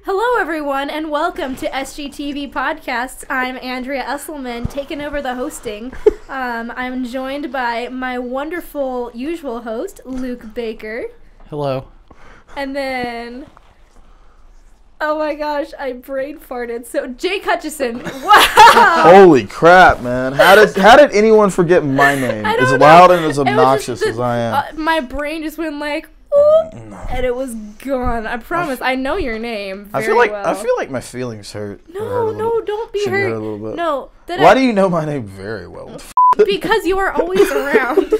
Hello, everyone, and welcome to SGTV Podcasts. I'm Andrea Esselman, taking over the hosting. I'm joined by my wonderful usual host, Luke Baker. Hello. And then, oh my gosh, I brain farted. So, Jake Hutchison. Wow! Holy crap, man. How did anyone forget my name? As loud and as obnoxious as I am. My brain just went like, ooh, and it was gone. I promise. I know your name very well. I feel like my feelings hurt. No, don't be hurt. A little bit. No. Why do you know my name very well? Because you are always around.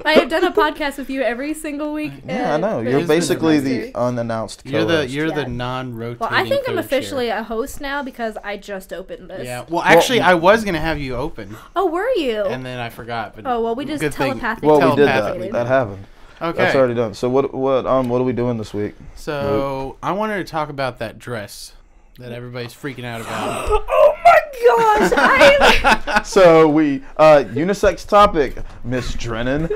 I have done a podcast with you every single week. Yeah, I know. You're basically the unannounced co-host. You're the non-rotating. Well, I think I'm co-chair. officially a host now because I just opened this. Yeah. Well, actually, I was gonna have you open. Oh, were you? And then I forgot. But oh well, we just telepathically. Well, we did that. That happened. Okay. That's already done. So what are we doing this week? So I wanted to talk about that dress that everybody's freaking out about. Oh my gosh! So we unisex topic, Miss Drennan.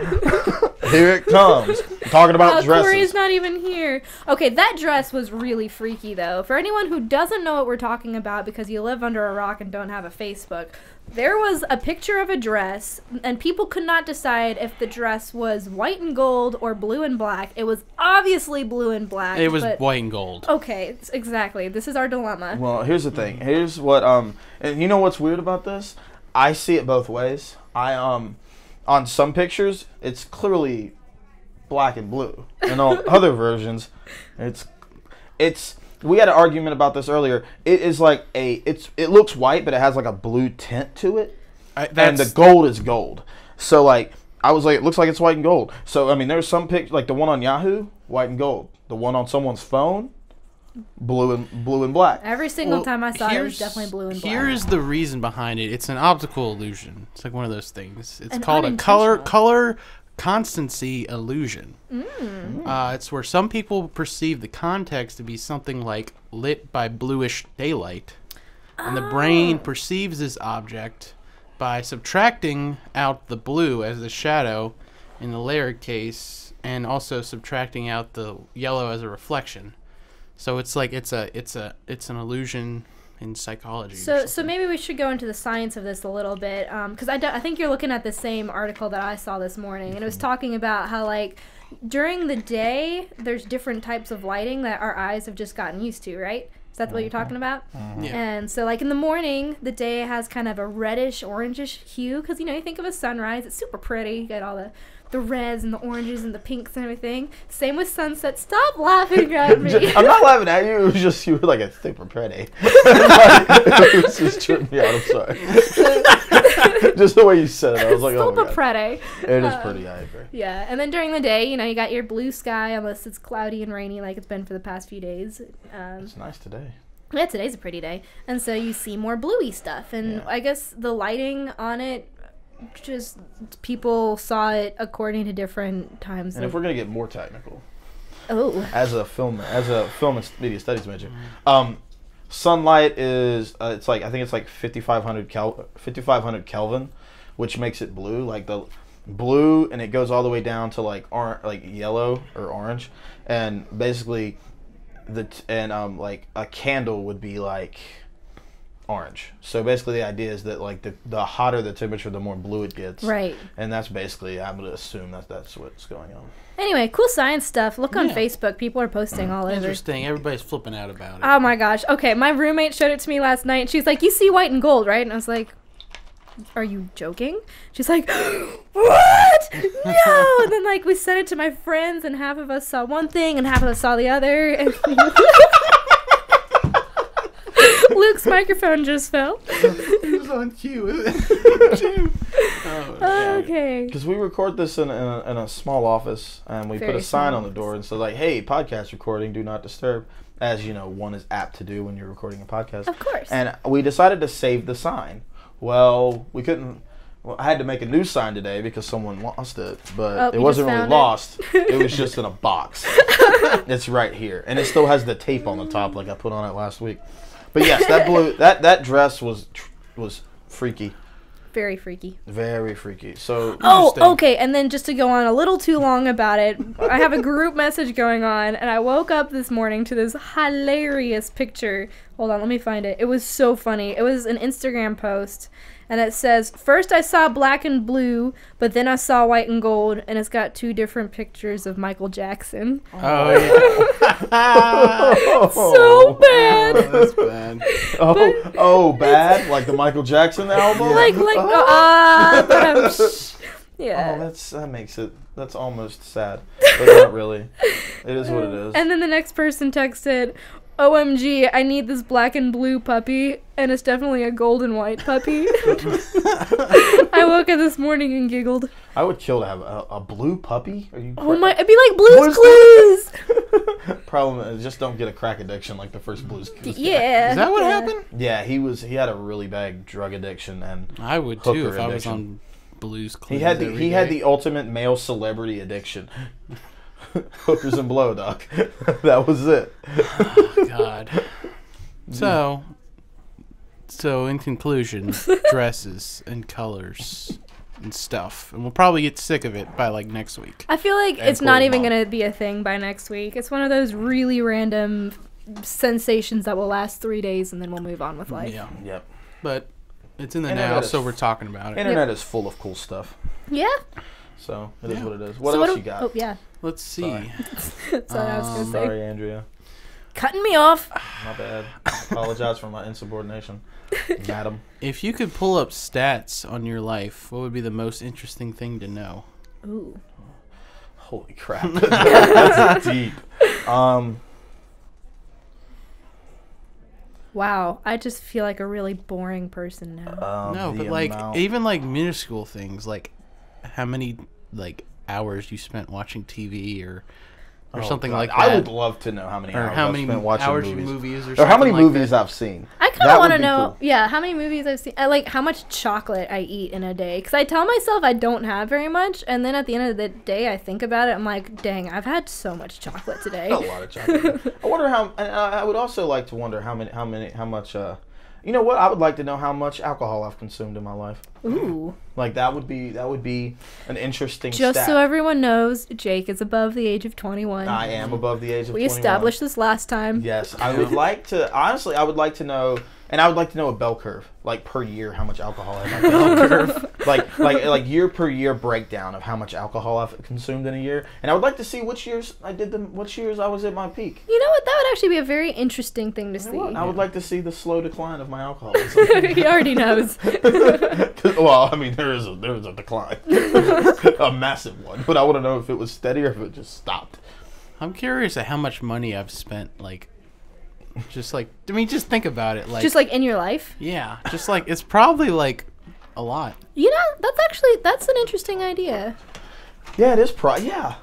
Here it comes. We're talking about dresses. Corey's not even here. Okay, that dress was really freaky, though. For anyone who doesn't know what we're talking about because you live under a rock and don't have a Facebook, there was a picture of a dress, and people could not decide if the dress was white and gold or blue and black. It was obviously blue and black. It was white and gold. Okay, exactly. This is our dilemma. Well, here's the thing. Here's what and you know what's weird about this? I see it both ways. On some pictures, it's clearly black and blue. And on other versions, it's we had an argument about this earlier. It is like it looks white, but it has like a blue tint to it. And the gold is gold. So like I was like, it looks like it's white and gold. So I mean, there's some pictures like the one on Yahoo, white and gold. The one on someone's phone, blue and black. Every single time I saw it, it was definitely blue and black. Here is the reason behind it. It's an optical illusion. It's like one of those things. It's An called a color constancy illusion. It's where some people perceive the context to be something like lit by bluish daylight, and the brain perceives this object by subtracting out the blue as the shadow in the layer case, and also subtracting out the yellow as a reflection. So it's like it's an illusion in psychology. So maybe we should go into the science of this a little bit, because I think you're looking at the same article that I saw this morning, and it was talking about how like during the day there's different types of lighting that our eyes have just gotten used to, right? Is that what you're talking about? Yeah. And so like in the morning, the day has kind of a reddish, orangish hue, because you think of a sunrise, it's super pretty. You get all the reds and the oranges and the pinks and everything. Same with sunset. Stop laughing at me. I'm not laughing at you. It was just you were like a super pretty. It was just tripping me out. I'm sorry. Just the way you said it, I was like, oh my God. Pretty. It is pretty. I agree. Yeah, and then during the day, you got your blue sky, unless it's cloudy and rainy like it's been for the past few days. It's nice today. Yeah, today's a pretty day, and so you see more bluey stuff, and I guess the lighting on it. Just people saw it according to different times. And if we're gonna get more technical, as a film and media studies major, sunlight is it's like I think it's like 5500 Kelvin, which makes it blue. Like the blue, and it goes all the way down to like yellow or orange, and basically like a candle would be like orange. So basically the idea is that like the hotter the temperature, the more blue it gets. Right. And that's basically, I'm going to assume that's what's going on. Anyway, cool science stuff. Look on Facebook. People are posting all over. Interesting. Everybody's flipping out about it. Oh my gosh. Okay, my roommate showed it to me last night, and she's like, you see white and gold, right? And I was like, are you joking? She's like, what? No! And then like we sent it to my friends, and half of us saw one thing and half of us saw the other. And Luke's microphone just fell. It was on cue. Okay. Because we record this in a small office, and we put a sign on the door and said like, "Hey, podcast recording, do not disturb." As you know, one is apt to do when you're recording a podcast. Of course. And we decided to save the sign. Well, we couldn't. Well, I had to make a new sign today because someone lost it, but it wasn't really lost. It was just in a box. It's right here, and it still has the tape on the top, like I put on it last week. But yes, that dress was freaky. Very freaky. Very freaky. So. Oh, okay. And then just to go on a little too long about it, I have a group message going on, and I woke up this morning to this hilarious picture. Hold on, let me find it. It was so funny. It was an Instagram post, and it says, "First I saw black and blue, but then I saw white and gold," and it's got 2 different pictures of Michael Jackson. Oh, yeah. So bad. That's bad. Oh, bad? Like the Michael Jackson album? Yeah. Oh, that makes it. That's almost sad, but not really. It is what it is. And then the next person texted, "OMG, I need this black and blue puppy," and it's definitely a gold and white puppy. I woke up this morning and giggled. I would kill to have a blue puppy. Are you? Oh my! It'd be like Blue's Clues. Problem is, just don't get a crack addiction like the first Blue's Clues. Yeah. Is that what happened? Yeah, he had a really bad drug addiction and I would too if hooker I was addiction. on Blue's Clues. He had the ultimate male celebrity addiction. Hookers and blow, doc. That was it. Oh, God. So in conclusion, dresses and colors and stuff, and we'll probably get sick of it by like next week. I feel like And it's not Corey's even mom. gonna be a thing by next week. It's one of those really random sensations that will last 3 days, and then we'll move on with life. Yeah, Yep. but it's in the Internet now, is- so we're talking about it. Internet is full of cool stuff. Yeah. So it is what it is. What So else you got? Oh yeah. Let's see. Sorry. That's what I was gonna say. Sorry, Andrea. Cutting me off. My bad. I apologize for my insubordination, madam. If you could pull up stats on your life, what would be the most interesting thing to know? Ooh. Holy crap. That's deep. Wow. I just feel like a really boring person now. No, but like even like minuscule things, like how many like hours you spent watching TV or something like that. I would love to know how many or hours how I've many spent watching hours movies. movies or Or how many something like movies that. I've seen. I kind That of would want to be know, cool. yeah, how many movies I've seen. I like how much chocolate I eat in a day. Because I tell myself I don't have very much, and then at the end of the day, I think about it. I'm like, dang, I've had so much chocolate today. A lot of chocolate. I wonder how. And I would also like to wonder how much. You know what? I would like to know how much alcohol I've consumed in my life. Ooh. Like that would be an interesting. Just stat. so everyone knows, Jake is above the age of 21. I am above the age of 21. We established this last time. Yes, I would like to. Honestly, I would like to know, and I would like to know a bell curve, like per year, how much alcohol I have. Bell curve, like year per year breakdown of how much alcohol I've consumed in a year, and I would like to see which years I did them, which years I was at my peak. You know what? That would actually be a very interesting thing to see. I would like to see the slow decline of my alcoholism. He already knows. Well, I mean, there is a decline, a massive one, but I want to know if it was steady or if it just stopped. I'm curious at how much money I've spent, like, just think about it, like, Just like in your life. yeah, just like it's probably like a lot. You know, that's an interesting idea. Yeah, it is.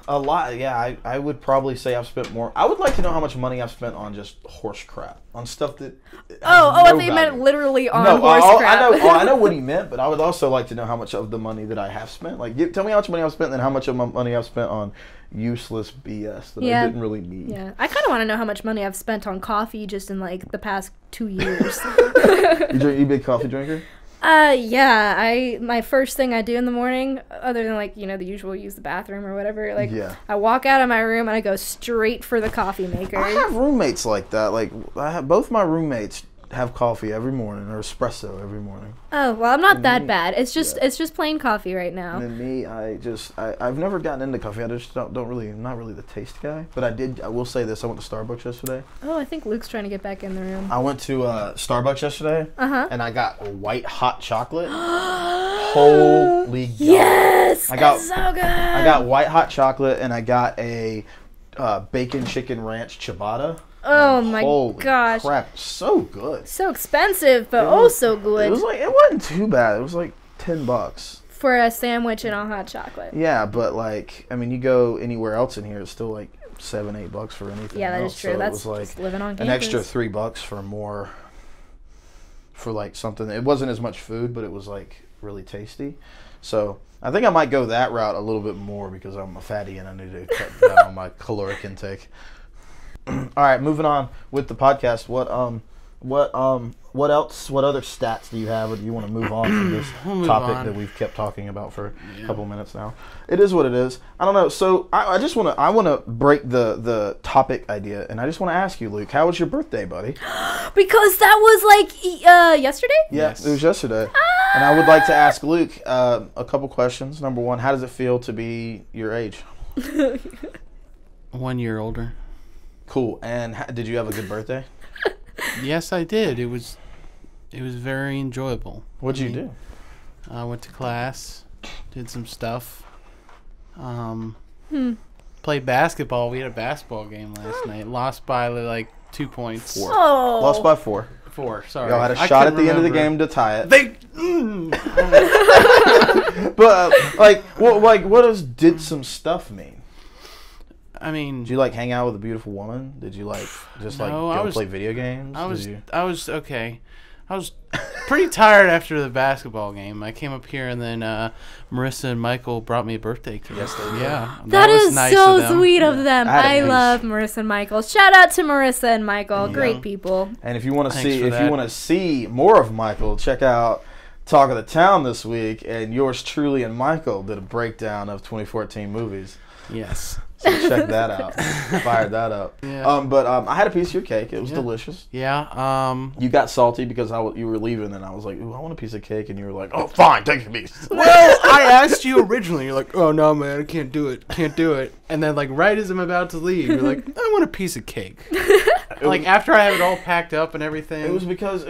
A lot. Yeah, I would probably say I've spent more. I would like to know how much money I've spent on just horse crap, on stuff that. I no thought you meant value. literally on No, horse crap. I know what he meant, but I would also like to know how much of the money that I have spent. Like, tell me how much money I've spent, and how much of my money I've spent on useless BS that I didn't really need. Yeah, I kind of want to know how much money I've spent on coffee just in like the past 2 years. You big coffee drinker? Yeah. My first thing I do in the morning, other than like the usual use the bathroom or whatever, like I walk out of my room and I go straight for the coffee maker. I have roommates like that. Like, both my roommates have coffee every morning or espresso every morning. Oh well, I'm not that bad. It's just plain coffee right now. And then me, I've never gotten into coffee. I just I'm not really the taste guy. But I will say this: I went to Starbucks yesterday. Oh, I think Luke's trying to get back in the room. I went to Starbucks yesterday, and I got a white hot chocolate. Holy God! Yes, it's so good. I got white hot chocolate, and I got a bacon chicken ranch ciabatta. Oh my Holy gosh! Crap, so good. So expensive, but so good. It wasn't too bad. It was like $10 for a sandwich and a hot chocolate. Yeah, but like, I mean, you go anywhere else in here, it's still like $7-8 for anything. Yeah, that else. is true. So That's it was like just living on campus. an extra $3 for like something. It wasn't as much food, but it was like really tasty. So I think I might go that route a little bit more because I'm a fatty and I need to cut down on my caloric intake. All right, moving on with the podcast. What else? What other stats do you have, or do you want to move on from this topic that we've kept talking about for a couple minutes now? It is what it is. I don't know. So I just want to break the topic idea, and I just want to ask you, Luke, how was your birthday, buddy? Because that was like yesterday. Yeah, It was yesterday. And I would like to ask Luke a couple questions. Number one, how does it feel to be your age? 1 year older. Cool. And did you have a good birthday? Yes, I did. It was very enjoyable. What'd you do? I went to class, did some stuff. Played basketball. We had a basketball game last night. Lost by like 2 points. 4. Oh. Lost by 4. 4. Sorry. Y'all had a shot at the end of the game to tie it. But what does "did some stuff" mean? I mean, did you like hang out with a beautiful woman? Did you like just go play video games? I was okay. I was pretty tired after the basketball game. I came up here and then Marissa and Michael brought me a birthday cake. Yes, they did. Yeah, that was is nice so of them. sweet of them. I love nice. Marissa and Michael. Shout out to Marissa and Michael. Great people. And if you want to see more of Michael, check out Talk of the Town this week. And yours truly and Michael did a breakdown of 2014 movies. Yes. So check that out. Fired that up. Yeah. But I had a piece of your cake. It was delicious. Yeah. You got salty because you were leaving, and I was like, "Ooh, I want a piece of cake," and you were like, "Oh, fine, take a piece." Well, I asked you originally. You're like, "Oh no, man, I can't do it. Can't do it." And then, like, right as I'm about to leave, you're like, "I want a piece of cake." Like after I have it all packed up and everything. It was because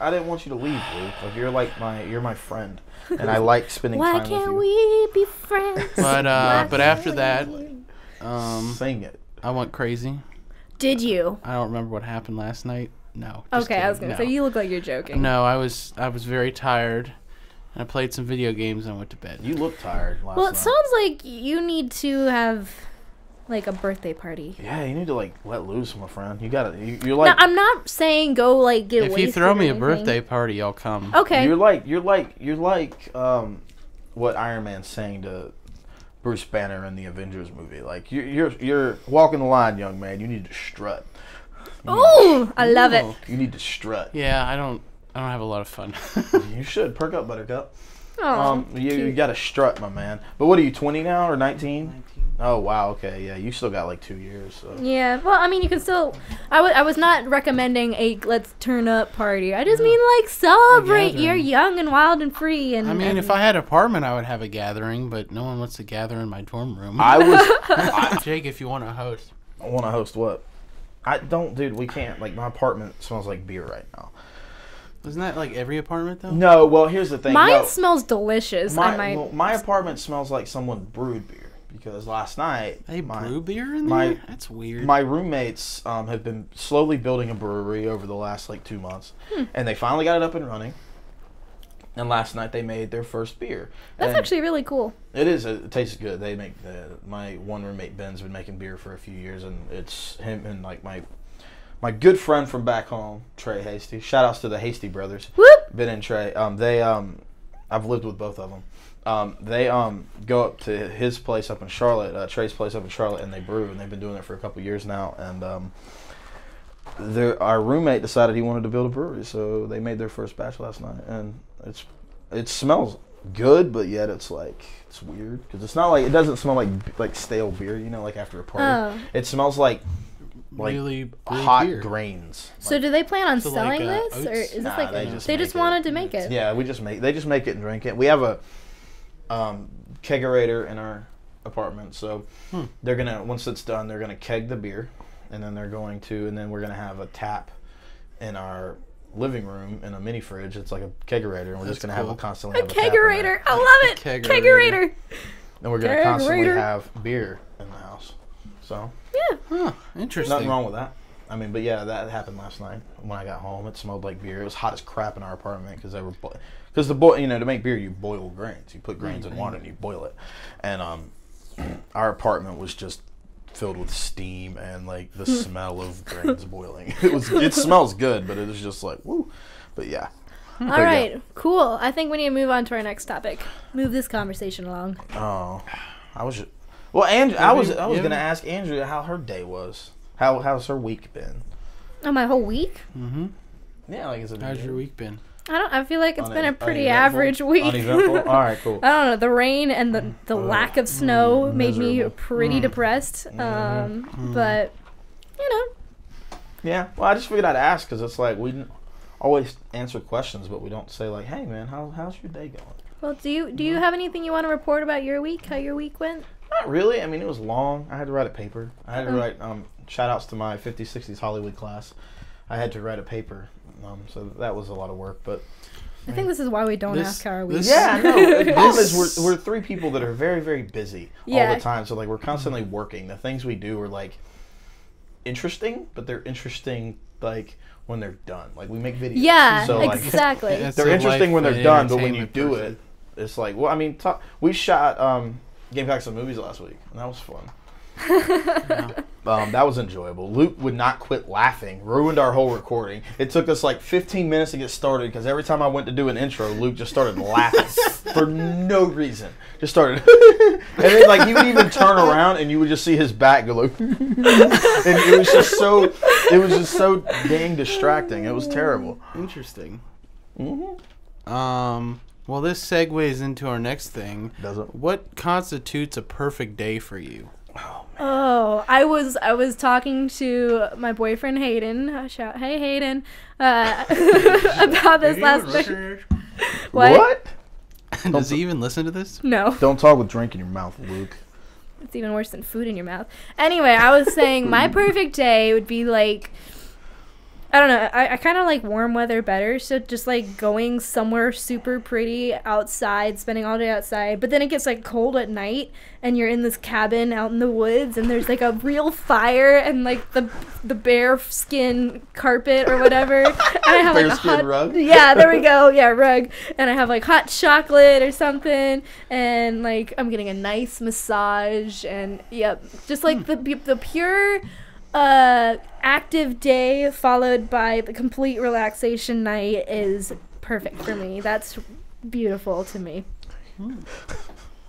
I didn't want you to leave, Luke. Like you're my friend, and I like spending time with you. Why can't we be friends? But after that. Sing it. I went crazy. Did you? I don't remember what happened last night. No. Okay, I was gonna say you look like you're joking. No, I was very tired. And I played some video games and I went to bed. You look tired last Well, it night. sounds like you need to have like a birthday party. Yeah, you need to like let loose, my friend. You gotta. You're like. No, I'm not saying go like get wasted. If you throw me a or birthday party, I'll come. Okay. You're like what Iron Man's saying to Bruce Banner in the Avengers movie. Like you're walking the line, young man. You need to strut. Ooh, I love it. You need to strut. Yeah, I don't have a lot of fun. You should perk up, Buttercup. Oh, you got to strut, my man. But what are you, 20 now or 19? 19. Oh wow, okay, yeah. You still got like 2 years. So. Yeah, well, I mean, you can still. I was not recommending a let's turn up party. I just mean like celebrate. You're young and wild and free. And I mean, if I had an apartment, I would have a gathering, but no one wants to gather in my dorm room. Jake, if you want to host. I want to host what? Dude. We can't. Like my apartment smells like beer right now. Isn't that like every apartment though? No. Well, here's the thing. Mine smells delicious. My apartment smells like someone brewed beer. Because last night they brew beer in there? That's weird. My roommates have been slowly building a brewery over the last like 2 months, and they finally got it up and running. And last night they made their first beer. That's actually really cool. It is. It tastes good. They make my one roommate Ben's been making beer for a few years, and it's him and like my good friend from back home, Trey Hasty. Shout outs to the Hasty brothers. Whoop. Ben and Trey. I've lived with both of them. They go up to his place up in Charlotte, Trey's place up in Charlotte, and they brew, and they've been doing it for a couple years now. And our roommate decided he wanted to build a brewery, so they made their first batch last night, and it smells good, but yet it's weird because it's not like, it doesn't smell like stale beer, you know, like after a party. Oh. It smells like really hot beer. grains. So do they plan on So selling like, this, or is this like they just wanted to make it? Yeah, they just make it and drink it. We have a kegerator in our apartment, so they're gonna, once it's done, they're gonna keg the beer, and then we're gonna have a tap in our living room in a mini fridge. It's like a kegerator, and we're just gonna have a constantly have a kegerator. I love it. Kegerator. And we're gonna constantly have beer in the house. So yeah, interesting. Nothing wrong with that. I mean, but yeah, that happened last night when I got home. It smelled like beer. It was hot as crap in our apartment because to make beer, you boil grains. You put grains in water and you boil it. And our apartment was just filled with steam and like the smell of grains boiling. It smells good, but it was just like woo. But yeah. All right, cool. I think we need to move on to our next topic. Move this conversation along. Oh, I was gonna ask Andrea how her day was. How's her week been? Oh, my whole week? Mm-hmm. Yeah, like it's a How's your week been? I feel like it's been a pretty uneventful? average week. Uneventful? All right, cool. I don't know. The rain and the lack of snow made me miserable. pretty depressed. But, you know. Yeah, well, I just figured I'd ask because it's like we always answer questions, but we don't say like, "Hey, man, how's your day going?" Well, do you have anything you want to report about your week? How your week went? Not really. I mean, it was long. I had to write a paper. I had to write shout outs to my 50s, 60s Hollywood class. I had to write a paper, so that was a lot of work. But I think this is why we don't ask how our week. Yeah, no. The problem is we're three people that are very, very busy all the time. So like we're constantly working. The things we do are like interesting, but they're interesting like when they're done. Like we make videos. Yeah, so, like, exactly. They're interesting when they're done, but when you do it, it's like, well, I mean, we shot Gamecock some movies last week, and that was fun. That was enjoyable. Luke would not quit laughing. Ruined our whole recording. It took us like 15 minutes to get started because every time I went to do an intro, Luke just started laughing for no reason. Just started, and then like he would even turn around and you would just see his back go like, and it was just so dang distracting. It was terrible. Interesting. Mm-hmm. Well, this segues into our next thing. Does it? What constitutes a perfect day for you? Oh, I was talking to my boyfriend Hayden. Hey Hayden, about this last thing. What? Does he even listen to this? No. Don't talk with drink in your mouth, Luke. It's even worse than food in your mouth. Anyway, I was saying my perfect day would be like, I don't know, I kind of like warm weather better, so just like going somewhere super pretty outside, spending all day outside, but then it gets like cold at night and you're in this cabin out in the woods and there's like a real fire and like the bear skin carpet or whatever, and I have like a hot rug? Yeah, there we go. Yeah, rug. And I have like hot chocolate or something, and like I'm getting a nice massage, and yep, just like the pure active day followed by the complete relaxation night is perfect for me. That's beautiful to me.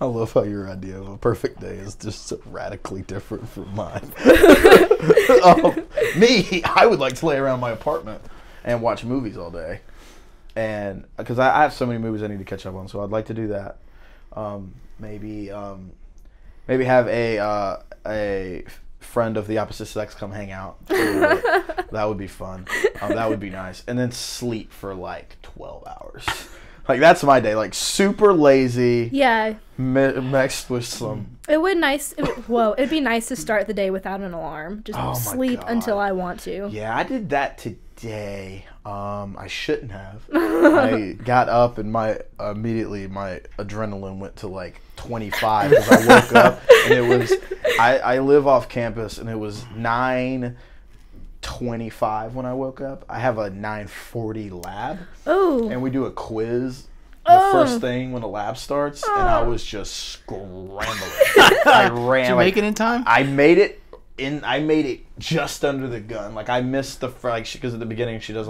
I love how your idea of a perfect day is just so radically different from mine. Me, I would like to lay around my apartment and watch movies all day, and because I have so many movies I need to catch up on, so I'd like to do that. Maybe have a friend of the opposite sex come hang out. That would be fun. That would be nice. And then sleep for like 12 hours. Like that's my day. Like super lazy. Yeah. Mixed with some. It'd be nice to start the day without an alarm. Just sleep until I want to. Yeah, I did that today. I shouldn't have. I got up and my adrenaline went to like 25 because I woke up and it was I live off campus and it was 9:25 when I woke up. I have a 9:40 lab. Oh. And we do a quiz the first thing when the lab starts, and I was just scrambling. I ran. Did you make it in time? I made it just under the gun. Like I missed because at the beginning she does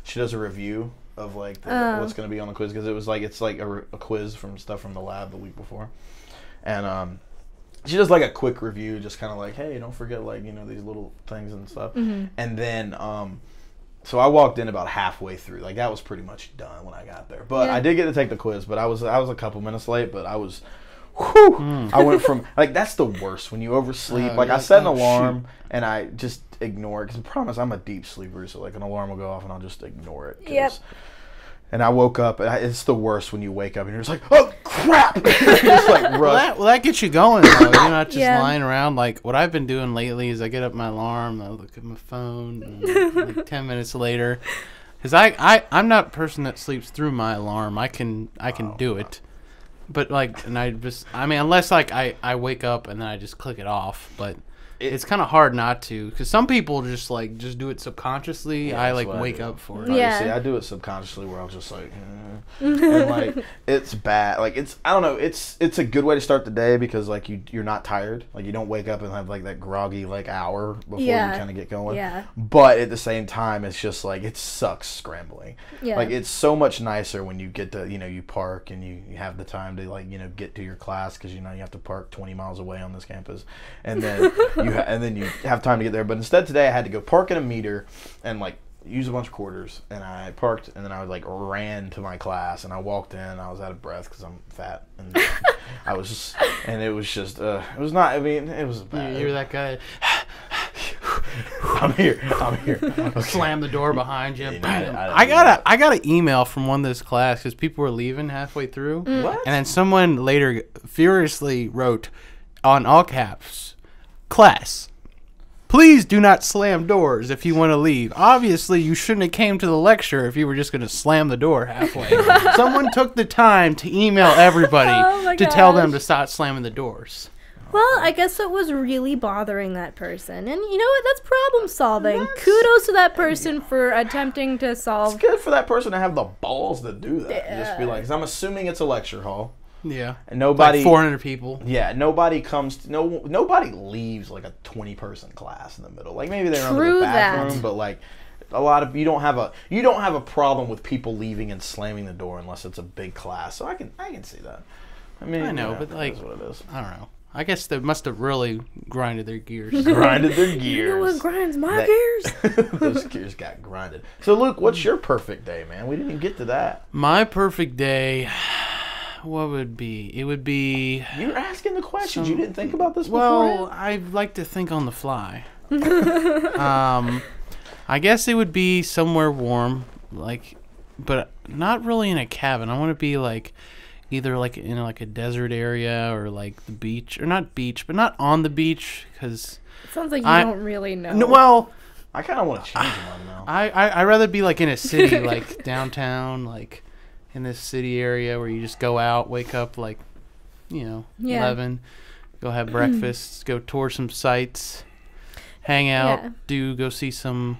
she does a review of like what's going to be on the quiz, because it's like a quiz from stuff from the lab the week before, and she does like a quick review, just kind of like, hey, don't forget these little things and stuff, and then so I walked in about halfway through. Like that was pretty much done when I got there, but I did get to take the quiz, but I was a couple minutes late, but I was. I went from that's the worst when you oversleep. I set an alarm and I just ignore it, because I promise I'm a deep sleeper, so like an alarm will go off and I'll just ignore it. Yep. And I woke up, and it's the worst when you wake up and you're just like, oh crap! Just like rush. Well, that gets you going though. You're not just lying around. Like what I've been doing lately is I get up my alarm, I look at my phone, and like 10 minutes later, because I'm not a person that sleeps through my alarm. I can do it. But unless I wake up and then I just click it off, but it's kind of hard not to, because some people just do it subconsciously. I wake up for it. Yeah. See, I do it subconsciously where I'll just and it's bad. I don't know. It's a good way to start the day because you're not tired. Like you don't wake up and have that groggy hour before you kind of get going. Yeah. But at the same time, it's just it sucks scrambling. Yeah. It's so much nicer when you get to you park and you have the time to get to your class, because you have to park 20 miles away on this campus, and then you have time to get there. But instead today I had to go park in a meter and used a bunch of quarters, and I parked, and then I like ran to my class, and I walked in, and I was out of breath because I'm fat, and I was just, and it was just, it was not. I mean, it was bad. You're that guy. I'm here. Okay. Slam the door behind you. Yeah, Bam. I I got an email from one of this class because people were leaving halfway through. What? And then someone later furiously wrote on all caps, "Class, please do not slam doors if you want to leave. Obviously, you shouldn't have came to the lecture if you were just going to slam the door halfway." Someone took the time to email everybody to tell them to stop slamming the doors. Well, I guess it was really bothering that person. And you know what? That's problem solving. Kudos to that person for attempting to solve. It's good for that person to have the balls to do that. Yeah. Just be like, 'cause I'm assuming it's a lecture hall. Yeah. And nobody. Like 400 people. Yeah, nobody comes. Nobody leaves like a 20-person class in the middle. Like maybe they're in the bathroom, but like a lot of you don't have a problem with people leaving and slamming the door unless it's a big class. So I can see that. I mean, I know, but like, that's what it is. I don't know. I guess they must have really grinded their gears. You know what grinds my gears? Those gears got grinded. So, Luke, what's your perfect day, man? We didn't even get to that. My perfect day, what would it be? It would be... You're asking the questions. You didn't think about this Well, beforehand? I like to think on the fly. I guess it would be somewhere warm, like, but not really in a cabin. I want to be like... either like in like a desert area or like the beach, or not beach, but not on the beach, because it sounds like you don't really know. No, well, I kind of want to change them now. I'd rather be like in a city, like downtown, like in this city area where you just go out, wake up like, 11, go have breakfast, go tour some sites, hang out, go see some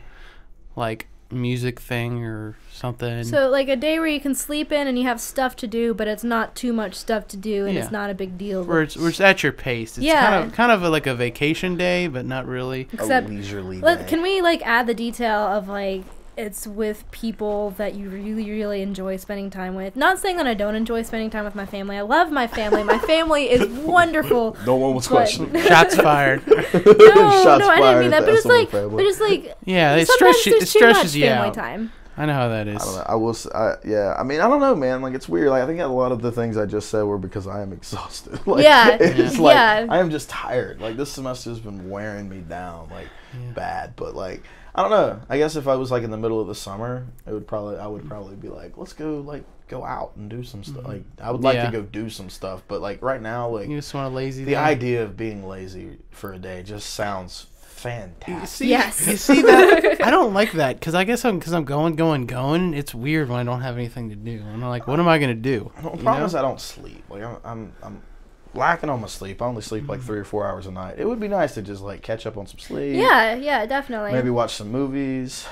like music thing or something. So like a day where you can sleep in and you have stuff to do, but it's not too much stuff to do, and it's not a big deal. Where it's at your pace. It's kind of like a vacation day, but not really. Except, a leisurely day. Can we like add the detail of like it's with people that you really, really enjoy spending time with? Not saying that I don't enjoy spending time with my family. I love my family. My family is wonderful. No one was questioning. Shots fired. No, I didn't mean that. But it's like yeah, it stresses you out. Time. I know how that is. I don't know. I mean, I don't know, man. Like, it's weird. Like, I think a lot of the things I just said were because I am exhausted. Like, it's like I am just tired. Like, this semester has been wearing me down, like, bad. But like, I don't know. I guess if I was like in the middle of the summer, I would probably be like, let's go out and do some stuff. Like, I would like to go do some stuff. But like right now, like, you just want a lazy the day? idea of being lazy for a day just sounds fantastic. You see that? I don't like that because I guess because I'm going. It's weird when I don't have anything to do. I'm like, what am I gonna do? The problem is I don't sleep. Like I'm lacking on my sleep. I only sleep like 3 or 4 hours a night. It would be nice to just like catch up on some sleep. Yeah, definitely. Maybe watch some movies.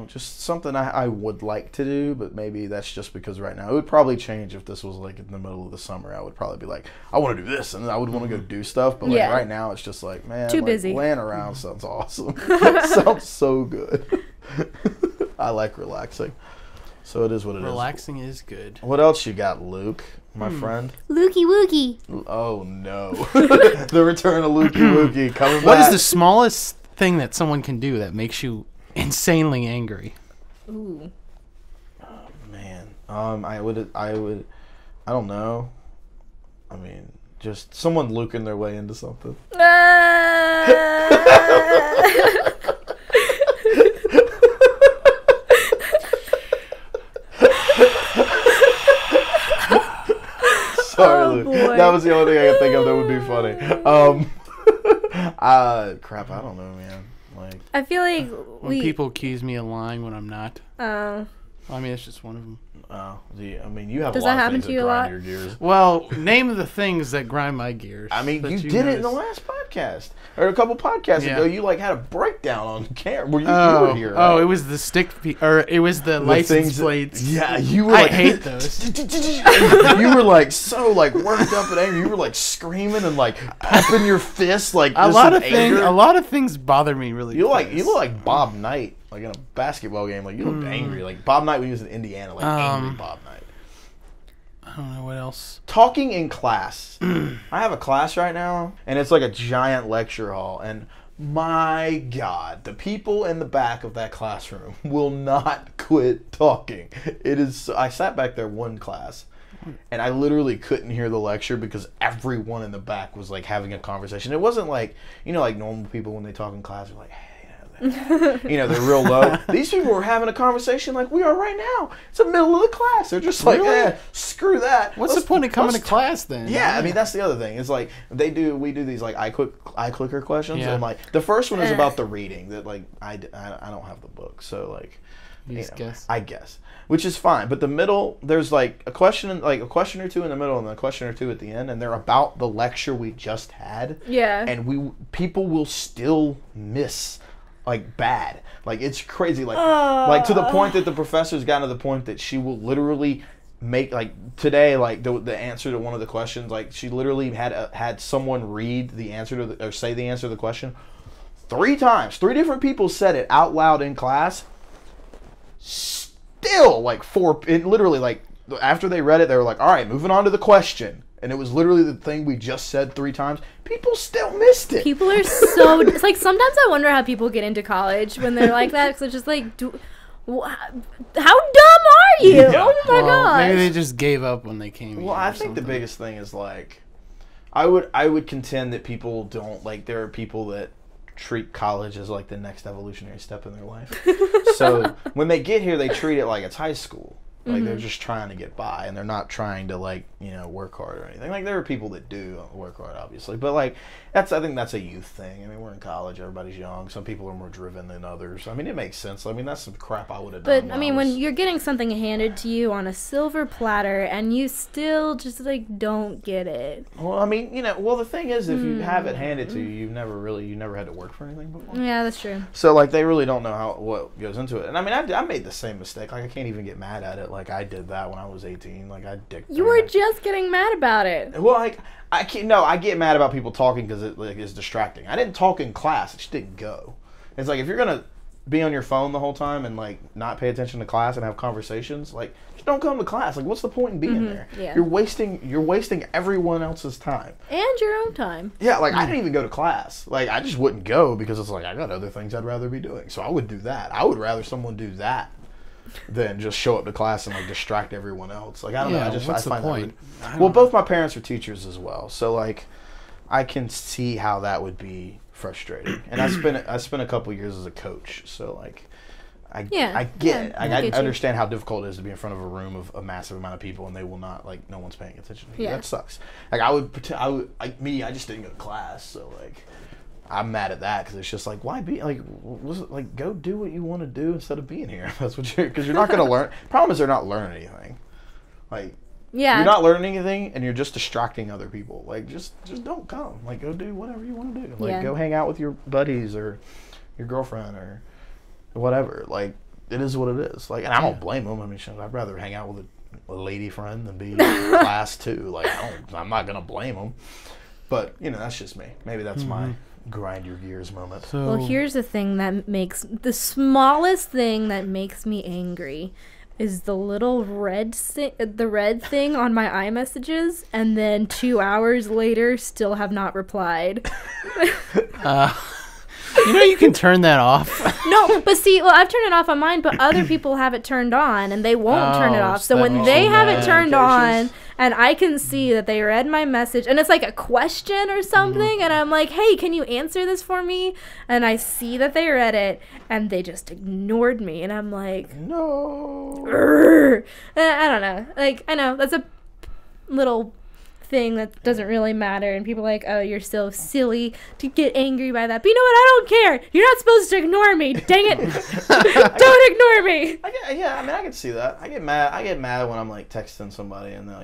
Just something I would like to do, but maybe that's just because right now it would probably change if this was like in the middle of the summer. I would probably be like, I want to do this, and I would want to go do stuff. But like right now, it's just like, man, too busy. Laying around sounds awesome. Sounds so good. I like relaxing, so it is what it is. Relaxing is good. What else you got, Luke, my friend? Lukey Wookie. Oh no, the return of Lukey Wookie coming back. What is the smallest thing that someone can do that makes you insanely angry? Ooh. Oh, man. I don't know. I mean, just someone luking their way into something. Sorry, Luke. Boy. That was the only thing I could think of that would be funny. Crap, I don't know, man. Like, I feel like when people accuse me of lying when I'm not. Oh. I mean, it's just one of them. Oh, I mean, you have Does a lot that happen of things to you that a lot? grind your gears. Well, name the things that grind my gears. I mean, you did it in the last podcast. Or a couple podcasts ago, you like had a breakdown on camera. You were here, right? Oh, it was the or it was the license plates. Yeah, you were I like, hate those. You were like so like worked up and angry. You were like screaming and like pumping your fists like a lot of things bother me really. You look like Bob Knight, like in a basketball game. Like you looked angry, like Bob Knight when he was in Indiana, like angry Bob Knight. I don't know what else. Talking in class. I have a class right now, and it's like a giant lecture hall, and My God, the people in the back of that classroom will not quit talking. It is. I sat back there one class, and I literally couldn't hear the lecture because everyone in the back was like having a conversation. It wasn't like, you know, like normal people when they talk in class are like, hey, you know, they're real low. These people were having a conversation like we are right now. It's the middle of the class. They're just like, screw that. What's the point of coming to class then? Yeah, I mean, that's the other thing. It's like we do these like iClicker questions, and like the first one is about the reading that like I don't have the book, so like guess. I guess, which is fine. But the middle, there's like a question or two in the middle, and then a question or two at the end, and they're about the lecture we just had. Yeah, and people will still miss. Like bad, like it's crazy, like to the point that the professor's gotten to the point that she will literally make like today, like the answer to one of the questions, like she literally had someone read the answer to or say the answer to the question 3 times. 3 different people said it out loud in class. Still, like 4, it literally like after they read it, they were like, all right, moving on to the question. And it was literally the thing we just said 3 times. People still missed it. People are so... It's like, sometimes I wonder how people get into college when they're like that. Because it's just like, how dumb are you? Yeah. Oh my god! Maybe they just gave up when they came. Well, I think the biggest thing is like, I would contend that people don't like. There are people that treat college as like the next evolutionary step in their life. So when they get here, they treat it like it's high school. Like they're just trying to get by, and they're not trying to like, you know, work hard or anything. Like there are people that do work hard, obviously, but like I think that's a youth thing. I mean, we're in college, everybody's young. Some people are more driven than others. I mean, it makes sense. I mean, that's some crap I would have done. But I mean, when you're getting something handed to you on a silver platter, and you still just like don't get it. Well, I mean, you know, the thing is, if you have it handed to you, you never had to work for anything before. Yeah, that's true. So like, they really don't know what goes into it. And I mean, I made the same mistake. Like, I can't even get mad at it. Like I did that when I was 18. Like You were just getting mad about it. Well, like I get mad about people talking because it like is distracting. I didn't talk in class. I just didn't go. It's like if you're gonna be on your phone the whole time and like not pay attention to class and have conversations, like just don't come to class. Like what's the point in being there? Yeah. You're wasting everyone else's time and your own time. Yeah, like I didn't even go to class. Like I just wouldn't go because it's like I got other things I'd rather be doing. So I would do that. I would rather someone do that than just show up to class and like distract everyone else. Like I don't know. What's the point? Well, both my parents are teachers as well, so like I can see how that would be frustrating. And I spent a couple years as a coach, so like I get it. I understand how difficult it is to be in front of a room of a massive amount of people and they will not like no one's paying attention to you. That sucks. Like I just didn't go to class, so like I'm mad at that because it's just like, why be like, go do what you want to do instead of being here. That's what because you're not going to learn. Problem is they're not learning anything. Like, you're not learning anything, and you're just distracting other people. Like, just don't come. Like, go do whatever you want to do. Like, go hang out with your buddies or your girlfriend or whatever. Like, it is what it is. Like, and I don't blame them. I mean, I'd rather hang out with a lady friend than be in class too. Like, I'm not gonna blame them. But you know, that's just me. Maybe that's my grind your gears moment. Well, here's the thing the smallest thing that makes me angry is the little red thing on my iMessages, and then 2 hours later still have not replied. You know you can turn that off. No, but see, well, I've turned it off on mine, but other people have it turned on, and they won't turn it off. So when they have it turned on, and I can see that they read my message, and it's like a question or something, and I'm like, hey, can you answer this for me? And I see that they read it, and they just ignored me, and I'm like, no. I don't know. Like, I know, that's a little thing that doesn't really matter, and people are like, oh, you're so silly to get angry by that, but you know what, I don't care, you're not supposed to ignore me, dang it. Don't ignore me. I mean, I can see that. I get mad when I'm like texting somebody and they're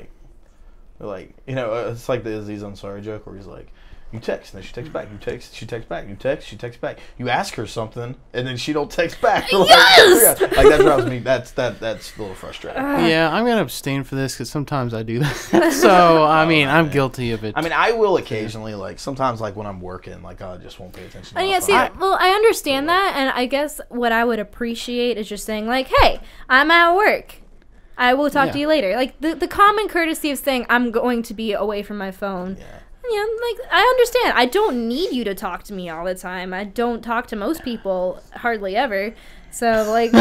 like, you know, it's like the Aziz Ansari joke where he's like, you text, and then she texts back. You text, she texts back. You text, she texts back. You ask her something, and then she don't text back. Yes! Like that drives me. That's a little frustrating. Yeah, I'm gonna abstain for this because sometimes I do that. So I mean, I'm guilty of it. I mean, I will occasionally, like sometimes, like when I'm working, like I just won't pay attention. I understand that, and I guess what I would appreciate is just saying like, hey, I'm at work. I will talk to you later. Like the common courtesy of saying I'm going to be away from my phone. Yeah. Yeah, like, I understand. I don't need you to talk to me all the time. I don't talk to most people hardly ever. So, like...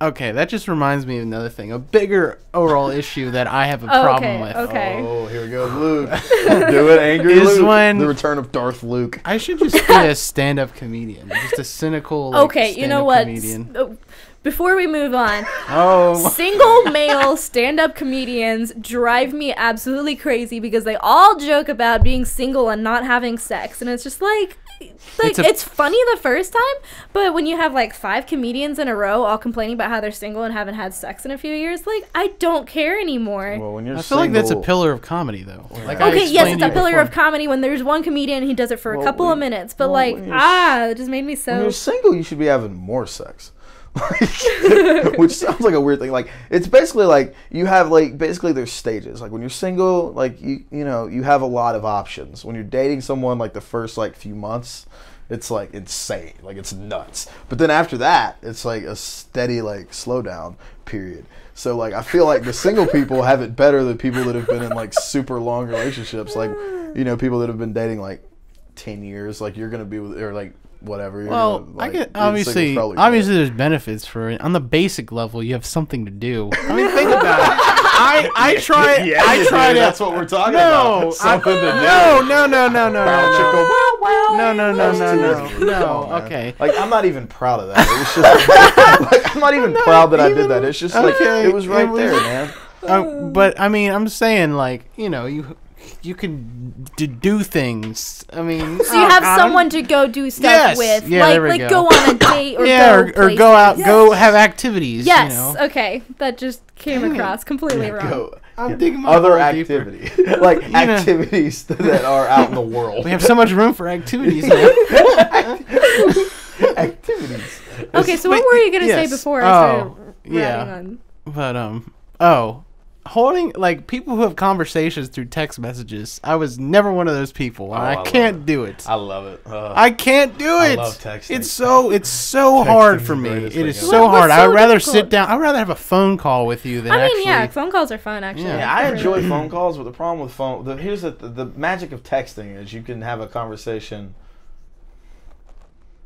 Okay, that just reminds me of another thing. A bigger overall issue that I have a problem with. Okay. Oh, here we go, Luke. Do it, angry Is Luke. when- The return of Darth Luke. I should just be a stand-up comedian. Just a cynical, like, Okay, you know stand-up what? comedian. Before we move on, Oh. single male stand-up comedians drive me absolutely crazy because they all joke about being single and not having sex, and it's just like it's funny the first time, but when you have like 5 comedians in a row all complaining about how they're single and haven't had sex in a few years, like, I don't care anymore. Well, when you're I feel like that's a pillar of comedy, though. Like, I Okay, yes, explained it's to a you pillar before. of comedy when there's one comedian, he does it for a couple of minutes, but when you're it just made me When so... you're single, you should be having more sex. Which sounds like a weird thing. Like, it's basically like you have, like, basically there's stages. Like, when you're single, like, you know, you have a lot of options. When you're dating someone, like, the first, like, few months, it's, like, insane. Like, it's nuts. But then after that, it's, like, a steady, like, slowdown period. So, like, I feel like the single people have it better than people that have been in, like, super long relationships. Like, you know, people that have been dating, like, 10 years. Like, you're going to be with, or, like, whatever. Well, gonna, I like, get being obviously single's probably better. there's benefits for it. On the basic level, you have something to do. I mean, think about it. I try. Yeah, I try to. That's what we're talking No, about. Something to do. no. No. Okay. Like, I'm not even proud of that. It was just like, I'm not even proud that I did that. It's just like Okay, it was right it was- there, man. But I mean, I'm saying, like, you know, you can do things. I mean, So you have someone to go do stuff Yes. with, Yeah, there we like go. go on a date or or go out, go have activities. Yes, You know? okay, that just came across completely wrong. Go. I'm digging my Other hole deeper. activity, like activities that are out in the world. We have so much room for activities now. Activities. Okay, so what But were you gonna say yes. before I started yeah. ratting on? But holding, like, people who have conversations through text messages. I was never one of those people, and Oh, I I love can't do it. I love it. I can't do it. love texting. It's so hard Texting's for the me. greatest It is thing so ever. hard. What's so I'd rather difficult? sit down. I'd rather have a phone call with you than I mean, actually. yeah, phone calls are fun actually. Yeah. Yeah, I enjoy phone calls, but the problem with here's the magic of texting is you can have a conversation.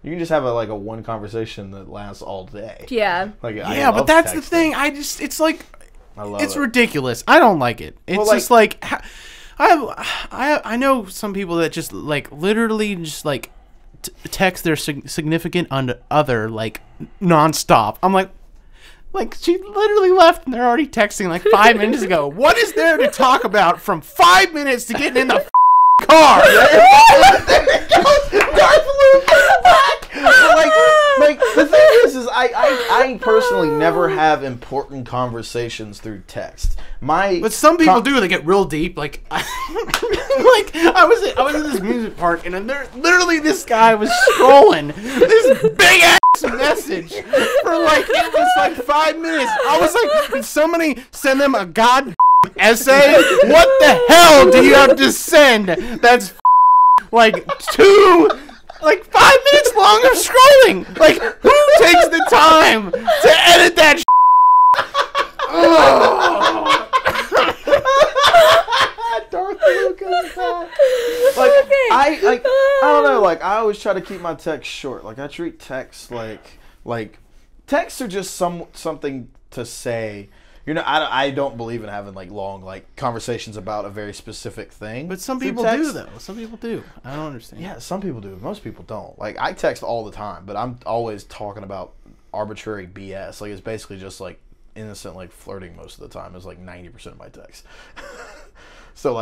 You can just have a one conversation that lasts all day. Yeah. Like, I Yeah, but love that's the texting. thing. It's like, I love it's it. ridiculous. I don't like it. It's Well, like- just like, I know some people that just, like, literally just, like, text their significant other, like, nonstop. I'm like, she literally left and they're already texting like 5 minutes ago. What is there to talk about from 5 minutes to getting in the car? like the thing is I personally never have important conversations through text. But some people do. They get real deep. Like, I was in this music park, and then literally this guy was scrolling this big ass message for it was like 5 minutes. I was like, did somebody send them a god essay? What the hell do you have to send? That's like 5 minutes long of scrolling. Like, who takes the time to edit that? Darth Lucas. I don't know. Like, I always try to keep my text short. Like, I treat texts like texts are just something to say. You know, I don't believe in having long conversations about a very specific thing. But some through people text. do, though. Some people do. I don't understand. Yeah, some people do. Most people don't. Like, I text all the time, but I'm always talking about arbitrary BS. Like, it's basically just innocent flirting most of the time is 90% of my text. So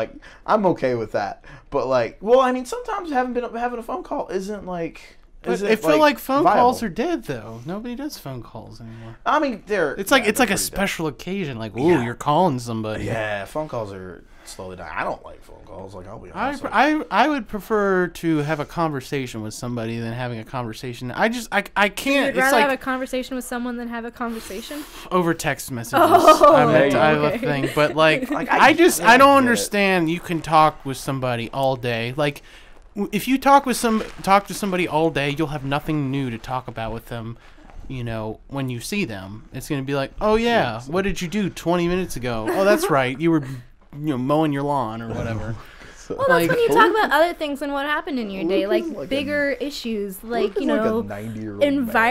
I'm okay with that. But I mean, sometimes having a phone call isn't But I feel like phone viable. calls are dead, though. Nobody does phone calls anymore. I mean, It's like a special occasion. Like, ooh, you're calling somebody. Yeah, phone calls are slowly dying. I don't like phone calls. I'll be honest. I would prefer to have a conversation with somebody than having a conversation. I can't. You'd It's rather have a like conversation with someone than have a conversation? over text messages. Oh, I have a okay. thing, but I I get don't it. understand. You can talk with somebody all day. Like, if you talk to somebody all day, you'll have nothing new to talk about with them. You know, when you see them, it's gonna be like, oh yeah, what did you do 20 minutes ago? Oh, that's right, you were mowing your lawn or whatever. So, Well, that's Like, when you talk about other things and what happened in your Luke day, is like, like bigger issues, like, Luke you is like know, a 90-year-old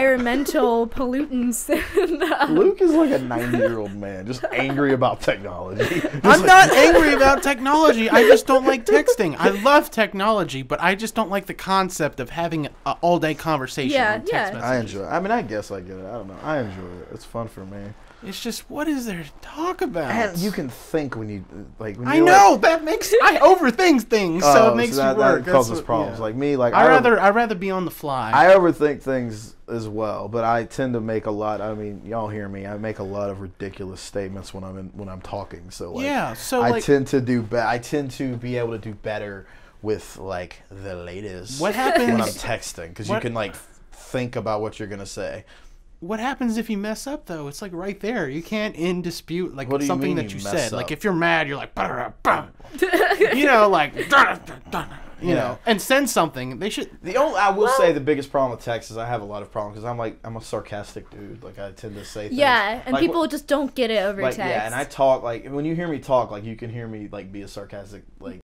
environmental pollutants. And, man. Luke is like a 90-year-old man, just angry about technology. I'm not angry about technology. I just don't like texting. I love technology, but I just don't like the concept of having an all-day conversation Yeah, on text yeah. messages. I enjoy it. I mean, I guess I get it. I don't know. I enjoy it. It's fun for me. It's just, what is there to talk about? And you can think when you like. When I you're know that makes I overthink things, so it makes that, you work. That causes That's what- problems. yeah. Like me, like I'd rather be on the fly. I overthink things as well, but I tend to make a lot. I mean, y'all hear me. I make a lot of ridiculous statements when I'm talking. So like, Yeah, so I like, tend to do. I tend to be able to do better with like the latest. What happens when I'm texting? Because you what- can like think about what you're gonna say. what happens if you mess up though? It's like right there. You can't in dispute like What do you something mean that you you mess said. up? Like if you're mad, you're like, "Bah-da-bah." You know, like, you Yeah. know, and send something. They should. I will say the biggest problem with text is I have a lot of problems because I'm a sarcastic dude. Like I tend to say things. yeah, and like, people just don't get it over like text. yeah, and I talk like when you hear me talk, like you can hear me like be a sarcastic like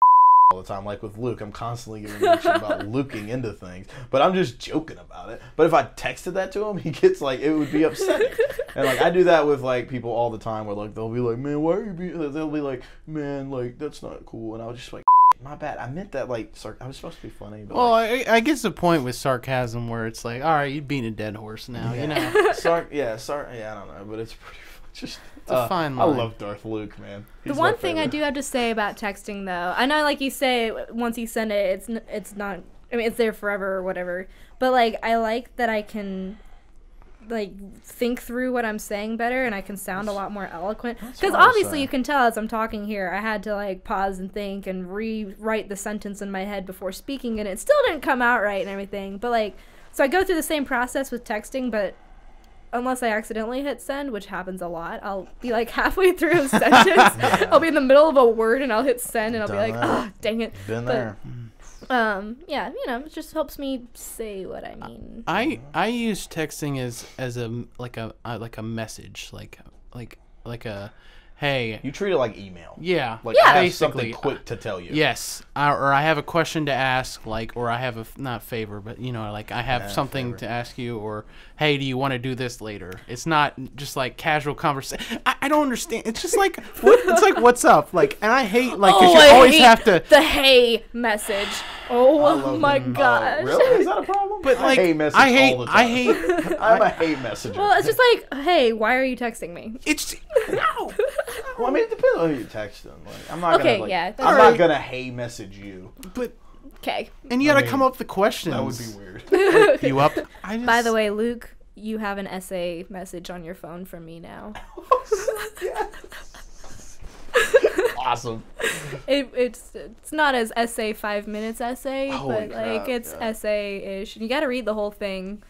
all the time. Like with Luke, I'm constantly giving him shit about looking into things, but I'm just joking about it. But if I texted that to him, he gets like it would be upsetting. And like I do that with like people all the time, where like they'll be like, "Man, why are you being?" They'll be like, "Man, like that's not cool," and I'll just like. My bad. I meant that like I was supposed to be funny. But Well, like, I guess the point with sarcasm where it's like, all right, you're beating a dead horse now. You know, yeah, I don't know, but it's pretty. Just it's a fine I line. love Darth Luke, man. The one thing I do have to say about texting, though, I know, like you say, once you send it, it's not. I mean, it's there forever or whatever. But like, I like that I can, like, think through what I'm saying better, and I can sound a lot more eloquent. Because what I was obviously, saying. you can tell as I'm talking here, I had to like pause and think and rewrite the sentence in my head before speaking, and it still didn't come out right and everything. But like, so I go through the same process with texting, but. Unless I accidentally hit send, which happens a lot, I'll be like halfway through a sentence. I'll be in the middle of a word and I'll hit send and I'll be like, oh, dang it. Been But, there. Yeah, you know, it just helps me say what I mean. I use texting as a like a message, like a hey. You treat it like email. Yeah, Like I have basically. something quick to tell you. Yes, or I have a question to ask, like, or I have a not favor, but you know, like I have Yeah, something favor. to ask you, or hey, do you want to do this later? It's not just like casual conversation. I don't understand. It's just like it's like what's up, like, and I hate like because you always have to. the hey message. I Oh love my them. gosh. Really? Is that a problem? But like I hate message I hate all the time. I'm a hate messenger. Well, it's just like, hey, why are you texting me? it's no. Well, I mean, it depends on who you text them. Like, I'm not Okay, gonna like, yeah, I'm that's not right. gonna hey message you. But Okay. and you got to mean, come up with the questions. That would be weird. You up? I just, By the way, Luke, you have an essay message on your phone from me now. Awesome. It's not as essay 5 minutes essay, Holy but like crap, it's yeah. essay-ish. You got to read the whole thing.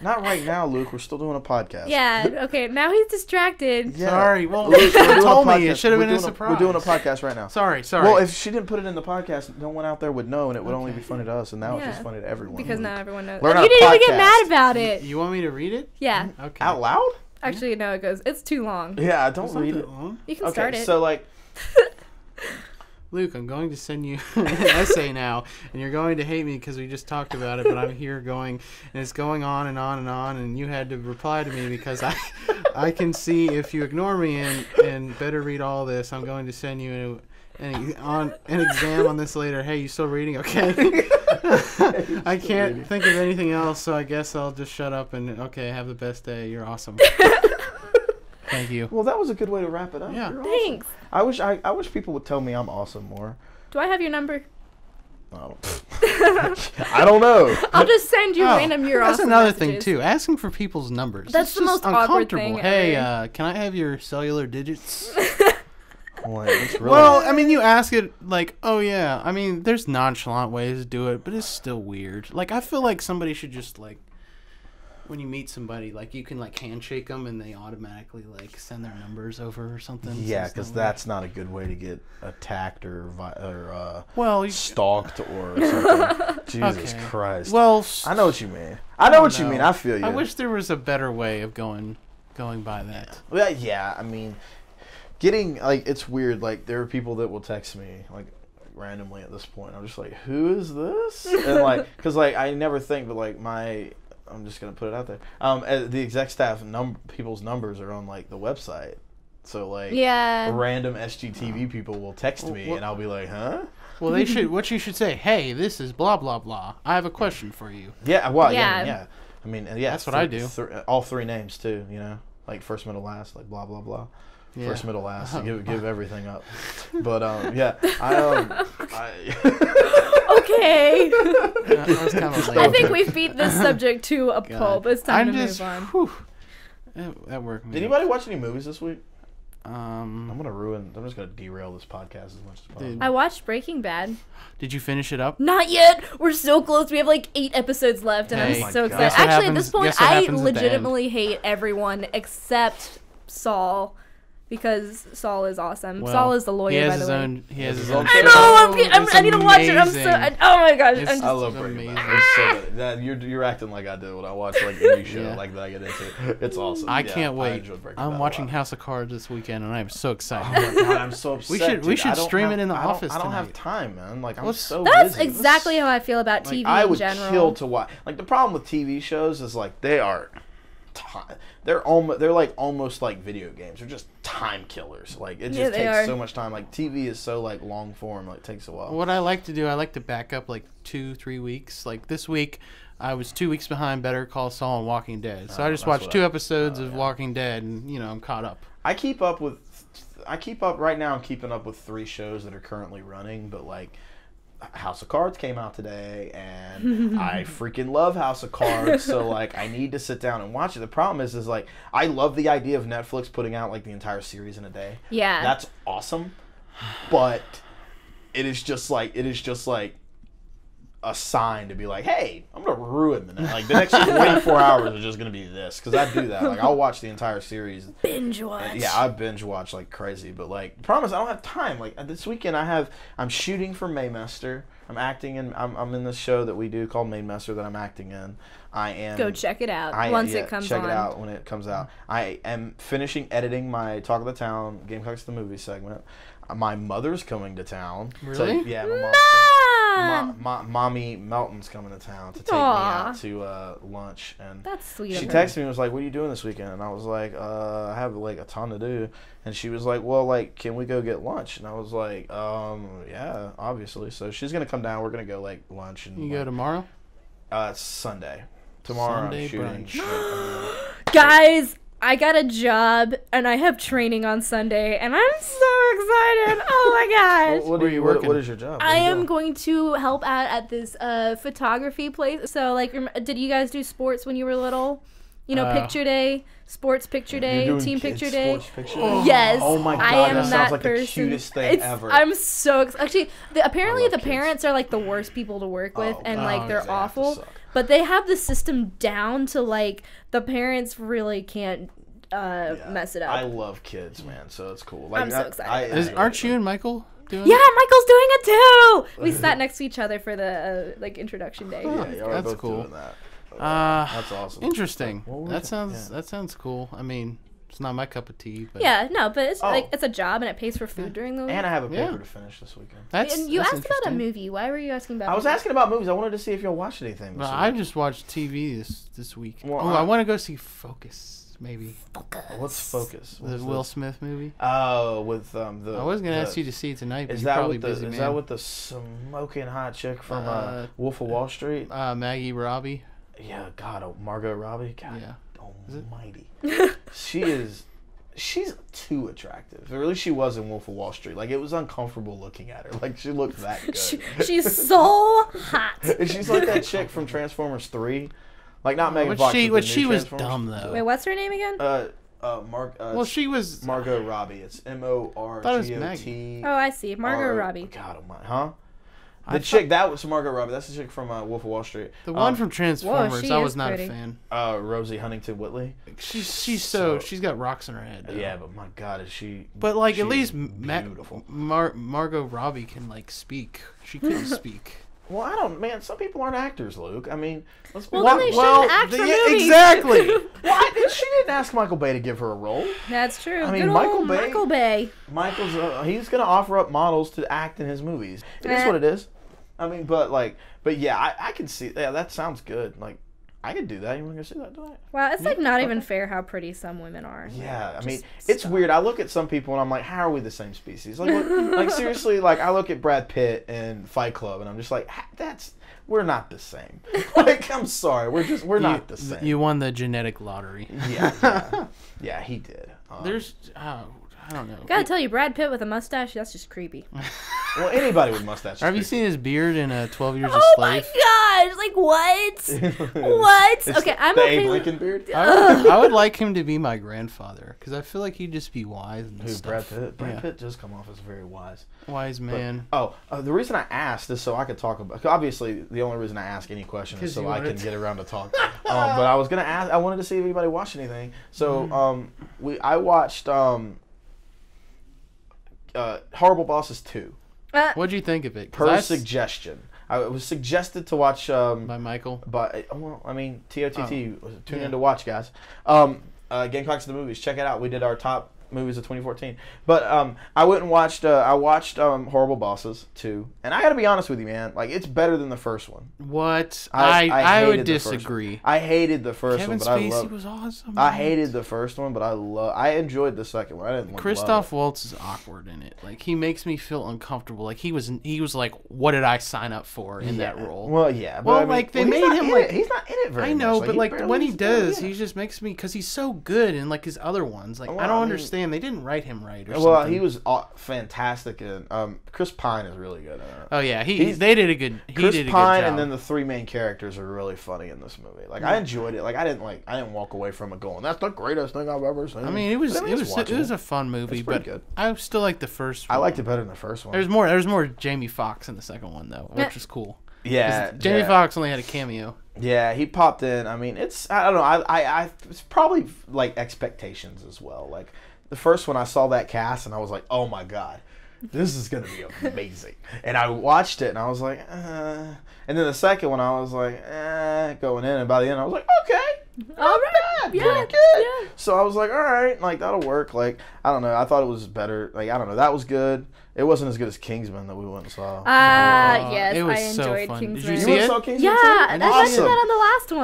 Not right now, Luke. We're still doing a podcast. Yeah. Okay. Now he's distracted. Yeah. Sorry. Well, Luke, you we're doing a told me. podcast. It should have We're been a doing surprise. We're doing a podcast right now. Sorry. Well, if she didn't put it in the podcast, no one out there would know, and it would only be Okay. funny to us. And now it's Yeah. just funny to everyone. Because Luke. now everyone knows. Learn You how to didn't even get podcast. mad about it. You want me to read it? Yeah. Okay. Out loud? Actually, no, it goes. It's too long. Yeah, don't It's not read that it. long. You can Okay, start it. so like, Luke, I'm going to send you an essay now, and you're going to hate me because we just talked about it, but I'm here going, and it's going on and on and on, and you had to reply to me because I can see if you ignore me and better read all this, I'm going to send you an exam on this later. Hey, you still reading? Okay. I can't think of anything else, so I guess I'll just shut up and, okay, have the best day. You're awesome. Thank you. well, that was a good way to wrap it up. Yeah. You're awesome. Thanks. I wish people would tell me I'm awesome more. Do I have your number? Oh. I don't know. I'll just send you Oh, random your that's awesome another thing messages. too. Asking for people's numbers. That's It's the just most awkward uncomfortable. thing Hey, ever. can I have your cellular digits? Like, it's really, Well, I mean, you ask it like, oh yeah. I mean, there's nonchalant ways to do it, but it's still weird. Like, I feel like somebody should just like, when you meet somebody, like you can like handshake them and they automatically like send their numbers over or something. yeah, So because it's that's not a good way to get attacked or well, stalked or something. Jesus Okay. Christ. well. I know what you mean. I know what you know. mean. I feel you. I wish there was a better way of going by that. Well, yeah, I mean, getting like it's weird. Like there are people that will text me like randomly at this point. I'm just like, who is this? And like, because like I never think, but like I'm just gonna put it out there. The exec staff people's numbers are on like the website, so like random SGTV people will text me, and I'll be like, huh? Well, they should. What you should say? Hey, this is blah blah blah. I have a question for you. Yeah. Well. Yeah. I mean, yeah. That's what I do. All three names too. You know, like first, middle, last, like blah blah blah. Yeah. First, middle, last. Give everything up. But yeah, Okay. That I think we've beat this subject to a pulp. It's time to move on. Whew, that worked. Did anybody watch any movies this week? I'm just gonna derail this podcast as much as possible. I watched Breaking Bad. Did you finish it up? Not yet. We're so close. We have like 8 episodes left, and I'm so excited. Actually, at this point, I legitimately hate everyone except Saul. Because Saul is awesome. Well, Saul is the lawyer, by the way. He has his own. I know. I need to watch it. I'm so. Oh my gosh. I love Breaking Bad. It's so good. You're acting like I do when I watch like any show like that I get into. It's awesome. I can't wait. I'm watching House of Cards this weekend, and I'm so excited. Oh my god, I'm so upset. We should stream it in the office. I don't have time, man. Like I'm so That's busy. exactly how I feel about TV I would in general. kill to watch. Like the problem with TV shows is like they are. They're like almost like video games. They're just time killers. Like it just takes so much time. Like TV is so like long form. Like it takes a while. What I like to do, I like to back up like 2-3 weeks. Like this week, I was 2 weeks behind Better Call Saul and Walking Dead. So I just watched 2 episodes of Walking Dead, and I'm caught up. I keep up right now. I'm keeping up with 3 shows that are currently running, but like. House of Cards came out today, and I freaking love House of Cards, so like I need to sit down and watch it. The problem is like I love the idea of Netflix putting out like the entire series in a day. Yeah, that's awesome, but it is just like a sign to be like, hey, I'm gonna ruin the next 24 hours are just gonna be this, because I do that. Like I'll watch the entire series, binge watch. Yeah, I binge watch like crazy, but like promise I don't have time. Like this weekend I'm shooting for Maymester. I'm acting in I'm in this show that we do called Maymester that I'm acting in. Go check it out once it comes on. Check it out when it comes out. I am finishing editing my Talk of the Town Gamecocks the movie segment. My mother's coming to town. Really? Yeah, my mom's Mommy Melton's coming to town to take me out to lunch, and that's sweet. She texted me and was like, "What are you doing this weekend?" And I was like, "I have like a ton to do." And she was like, "Well, like, can we go get lunch?" And I was like, "Yeah, obviously." So she's gonna come down. We're gonna go like lunch and. You go tomorrow? It's Sunday. Tomorrow I'm shooting. Guys, I got a job and I have training on Sunday, and I'm so excited. Oh my gosh. What are you working? What is your job? I am going to help out at this photography place. So like, did you guys do sports when you were little? Picture day, sports picture day, team picture day. Yes. Oh my god, I am that sounds like the cutest thing ever. I'm so excited. Actually, apparently the parents are like the worst people to work with, and like they're awful. But they have the system down to like the parents really can't mess it up. I love kids, man, so it's cool. Like, I'm so excited. Aren't you and Michael doing Yeah, Michael's doing it too. We sat next to each other for the introduction day. Yeah, that's cool. Doing that. That's awesome. Interesting. That sounds cool. I mean, it's not my cup of tea, but but it's like it's a job and it pays for food during the week. And I have a paper to finish this weekend. You asked about a movie. Why were you asking about? I was asking about movies. I wanted to see if y'all watched anything. Well, I just watched TV this week. Well, I want to go see Focus. Maybe. What's Focus? The Will Smith movie. Oh, with the. I was gonna ask you to see it tonight, but is you're that probably with busy, Is that with the smoking hot chick from Wolf of Wall Street? Maggie Robbie. Yeah, God, Margot Robbie. God, yeah. Almighty. She's too attractive. Or at least she was in Wolf of Wall Street. Like, it was uncomfortable looking at her. Like, she looked that good. She's so hot. And she's like that chick from Transformers 3. Like, not Megan Fox. She was dumb, though. Wait, what's her name again? Well, she was... Margot Robbie. It's Morgot. Oh, I see. Margot Robbie. God almighty. Huh? The chick, that was Margot Robbie. That's the chick from Wolf of Wall Street. The one from Transformers, I was not a fan. Rosie Huntington-Whiteley. She's got rocks in her head. Though. Yeah, but my God, is she... But, like, at least beautiful. Margot Robbie can, like, speak. She can speak. Well, some people aren't actors, Luke. I mean, let's be then they shouldn't act for movies. Exactly. She didn't ask Michael Bay to give her a role. That's true. I mean, Good old Michael Bay. Michael's he's gonna offer up models to act in his movies. It is what it is. I mean, but yeah, I can see. Yeah, that sounds good. Like, I could do that. You want to go see that tonight? Wow, it's like not even fair how pretty some women are. Yeah, I mean, it's weird. I look at some people and I'm like, how are we the same species? Like, like seriously, like I look at Brad Pitt and Fight Club and I'm just like, we're not the same. Like, I'm sorry, we're not the same. You won the genetic lottery. Yeah, he did. There's, I don't know. Gotta tell you, Brad Pitt with a mustache, that's just creepy. Well, anybody with mustache. Have you seen his beard in 12 Years a Oh Slave? my gosh! Like what? What? Okay, I'm the okay. Abe Lincoln beard. I would like him to be my grandfather because I feel like he'd just be wise and Who, stuff. Brad Pitt? Brad Pitt does come off as very wise. Wise man. But, the reason I asked is so I could talk about. Obviously, the only reason I ask any question is so I can get around to talk. But I was gonna ask. I wanted to see if anybody watched anything. So I watched Horrible Bosses 2. What'd you think of it? Per suggestion. I was suggested to watch by Michael. But well, I mean, TOTT tune in to watch, guys. Gamecocks the movies. Check it out. We did our top movies of 2014. But I went and watched. I watched Horrible Bosses 2, and I got to be honest with you, man. Like, it's better than the first one. What? I would disagree. I hated the first Kevin one, but Spacey I loved. was awesome. I hated the first one, but I enjoyed the second one. I didn't. Christoph Waltz is awkward in it. Like, he makes me feel uncomfortable. Like, he was like, what did I sign up for in that role? Well, yeah. But Well, I mean, like they made him like he's not in it very I know, much. but like when he does, yeah. he just makes me because he's so good in like his other ones. Like, Well, I don't I mean, understand. They didn't write him right or Well, something. he was fantastic in. Chris Pine is really good in it. Oh yeah, they did a good. Chris did a Pine good job. and then the three main characters are really funny in this movie. Like, I enjoyed it. Like, I didn't walk away from it going, "That's the greatest thing I've ever seen." I mean, it was watchable. a fun movie, It's pretty but good. I still like the first one. I liked it better than the first one. There's more Jamie Foxx in the second one though, which was cool. Yeah, Jamie Foxx only had a cameo. Yeah, he popped in. I mean, I don't know. It's probably like expectations as well. Like, the first one, I saw that cast and I was like, oh my god, this is gonna be amazing. And I watched it and I was like, and then the second one, I was like, going in, and by the end, I was like, okay, All right. pretty Yeah. good. Yeah. So I was like, all right, like, that'll work. Like, I don't know. I thought it was better. Like, I don't know. That was good. It wasn't as good as Kingsman that we went and saw. Yes, it was I so enjoyed fun. Kingsman. Did you You see went and it? saw Kingsman Yeah, too? I mentioned Awesome. that on the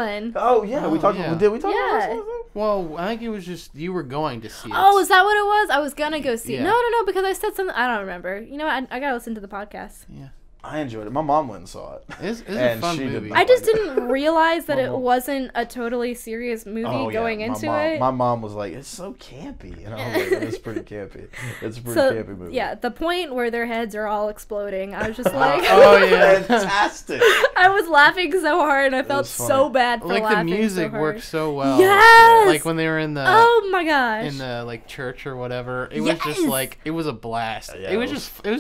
last one. Oh yeah, we talked. yeah. Did we talk Yeah. about this? Well, I think it was just you were going to see it. Oh, is that what it was? I was gonna go see it. Yeah. No, because I said something. I don't remember. You know what? I gotta listen to the podcast. Yeah. I enjoyed it. My mom went and saw it. It's a And fun she did movie. not. I just didn't realize that it Mom. wasn't a totally serious movie going into it. My mom was like, "It's so campy," and I was like, "It's pretty campy. It's a pretty So, campy movie." yeah, the point where their heads are all exploding, I was just like, Oh yeah. Fantastic. I was laughing so hard, and I felt was so funny. bad for Like the laughing music so hard. worked so well. Yes! Like when they were in the Oh my gosh. in the like church or whatever. It was just Yes! like it was a blast. Yeah, it was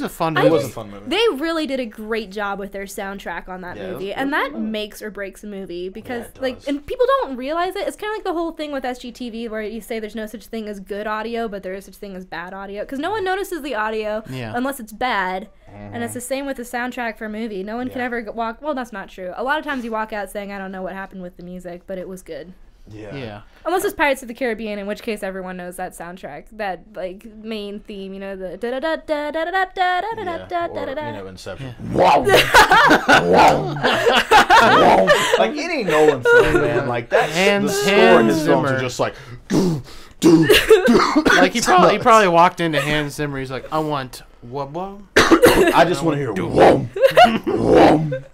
a fun I movie. It was a fun movie. They really did a great job with their soundtrack on that Yeah, it was movie, good. and that makes or breaks a movie because, Yeah, it like, does. and people don't realize it. It's kind of like the whole thing with SGTV where you say there's no such thing as good audio, but there is such thing as bad audio because no one notices the audio Yeah. unless it's bad, and it's the same with the soundtrack for a movie. No one can Yeah. ever walk. Well, that's not true. A lot of times you walk out saying I don't know what happened with the music, but it was good. Yeah. Unless it's Pirates of the Caribbean, in which case everyone knows that soundtrack, that like main theme, you know, the da da da da da da da da da da da da da. Inception. Wow. Wow. Like any Nolan film, man. Like that's the score in his films are just like. Like he probably walked into Hans Zimmer. He's like, I want what? I just want to hear whoom, whoom.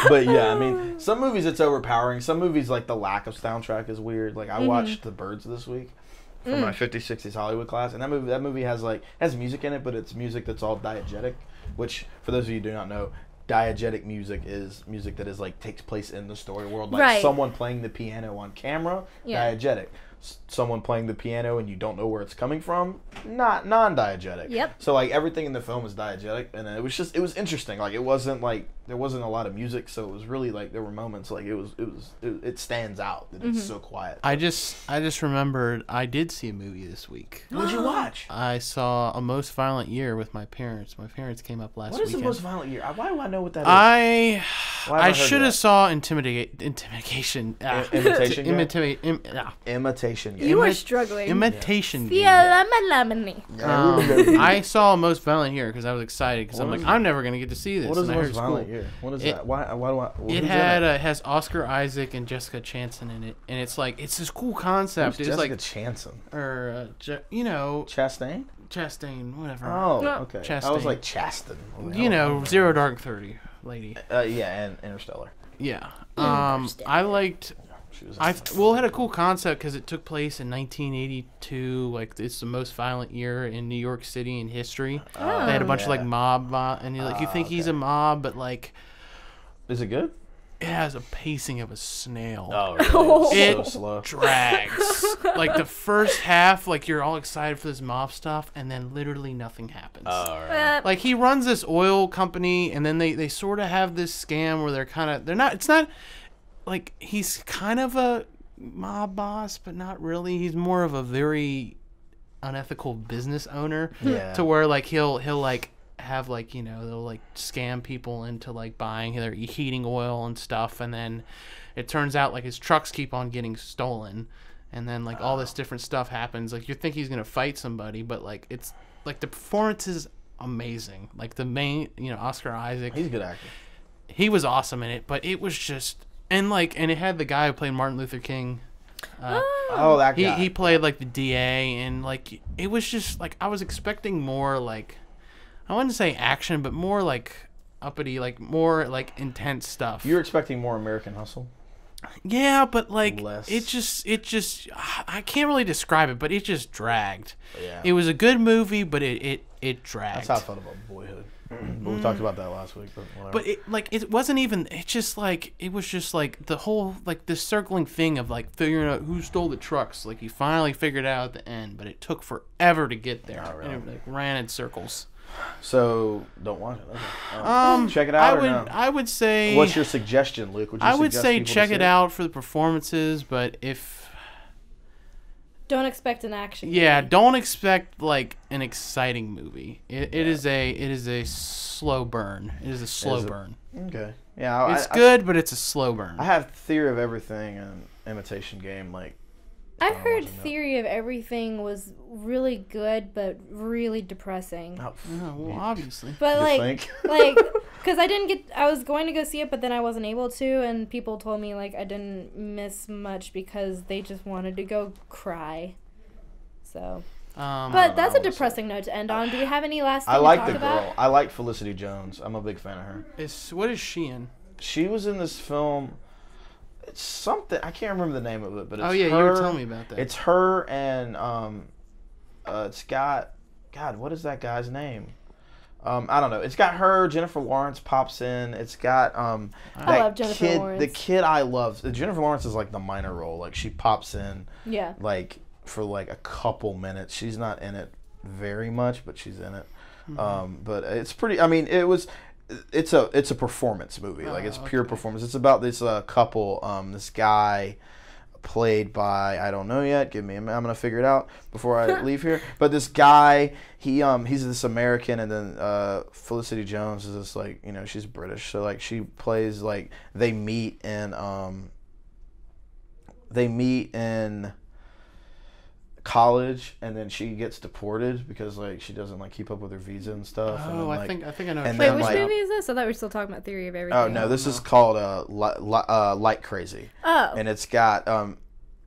But yeah, I mean, some movies it's overpowering. Some movies, like, the lack of soundtrack is weird. Like, I watched The Birds this week for my 50s, 60s Hollywood class, and that movie has music in it, but it's music that's all diegetic. Which, for those of you who do not know, diegetic music is music that is like takes place in the story world, like Right. someone playing the piano on camera. Yeah. Diegetic. Someone playing the piano and you don't know where it's coming from, not non-diegetic. Yep. So like everything in the film is diegetic, and it was interesting. Like it wasn't like there wasn't a lot of music, so it was really like there were moments like it stands out that it's so quiet. I just remembered I did see a movie this week. What did you watch? I saw A Most Violent Year with my parents. My parents came up last weekend. What is The Most Violent Year? Why do I know what that is? I should have saw Imitation You were struggling. Imitation Game. Yeah. I saw Most Violent Year because I was excited because I'm like, I'm never gonna get to see this. What is and The I heard Most it's Violent cool. Year? What is that? Why do I? It has Oscar Isaac and Jessica Chastain in it, and it's like it's this cool concept. Who's It's Jessica like Chastain? or Chastain, whatever. Oh, okay. Chastain. I was like Chastain. Zero Dark 30 lady. Yeah, and Interstellar. Yeah. I liked. It had a cool concept because it took place in 1982. Like it's the most violent year in New York City in history. They had a bunch of like mob, and you think he's a mob, but like, is it good? It has a pacing of a snail. Oh, really? It so slow. drags. Like the first half, like you're all excited for this mob stuff, and then literally nothing happens. Right. Like he runs this oil company, and then they sort of have this scam where it's not like he's kind of a mob boss, but not really. He's more of a very unethical business owner. Yeah. To where like he'll like have like they'll like scam people into like buying their heating oil and stuff, and then it turns out like his trucks keep on getting stolen, and then like all this different stuff happens. Like you think he's gonna fight somebody, but like it's like the performance is amazing. Like the main Oscar Isaac, He's a good actor. he was awesome in it, but it was just and it had the guy who played Martin Luther King. That guy. He played like the DA, and like it was just like I was expecting more like I wouldn't say action, but more like uppity, like more like intense stuff. You're expecting more American Hustle? Yeah, but like Less. it just I can't really describe it, but it just dragged. Yeah. It was a good movie, but it dragged. That's how I felt about Boyhood. But we talked about that last week. But whatever. But it wasn't even. It just like it was just like the whole like this circling thing of like figuring out who stole the trucks. Like he finally figured it out at the end, but it took forever to get there. Oh, really? And it like ran in circles. So don't watch it. Okay. Check it out. I would say. What's your suggestion, Luke? I would say check it out for the performances, but if. Don't expect an action. Yeah, movie. don't expect like an exciting movie. It is a slow burn. It is a slow burn. Okay. Yeah. It's good, but it's a slow burn. I have Theory of Everything and Imitation Game. Like. I've heard Theory of Everything was really good, but really depressing. Oh, well, obviously. But You like, think? because I was going to go see it, but then I wasn't able to, and people told me like I didn't miss much because they just wanted to go cry. So, but that's a depressing note to end on. Do we have any last? I like to the talk girl. about? I like Felicity Jones. I'm a big fan of her. What is she in? She was in this film. It's something I can't remember the name of it, but it's you her, were telling me about that. It's her and it's got what is that guy's name? I don't know. It's got her. Jennifer Lawrence pops in. It's got I love Jennifer Lawrence. The kid I love. Jennifer Lawrence is like the minor role. Like she pops in. Yeah. Like for like a couple minutes. She's not in it very much, but she's in it. Mm-hmm. But it's pretty. I mean, it's a performance movie. Like it's pure performance. It's about this couple. This guy played by I don't know yet. I'm gonna figure it out before I leave here. But this guy, he's this American, and then Felicity Jones is this like she's British. So like she plays like they meet in college, and then she gets deported because like she doesn't like keep up with her visa and stuff. Oh, and then, I think I know. and Wait, then, which like- movie is this? I thought we were still talking about Theory of Everything. Oh no, this is called Light Crazy. Oh. And it's got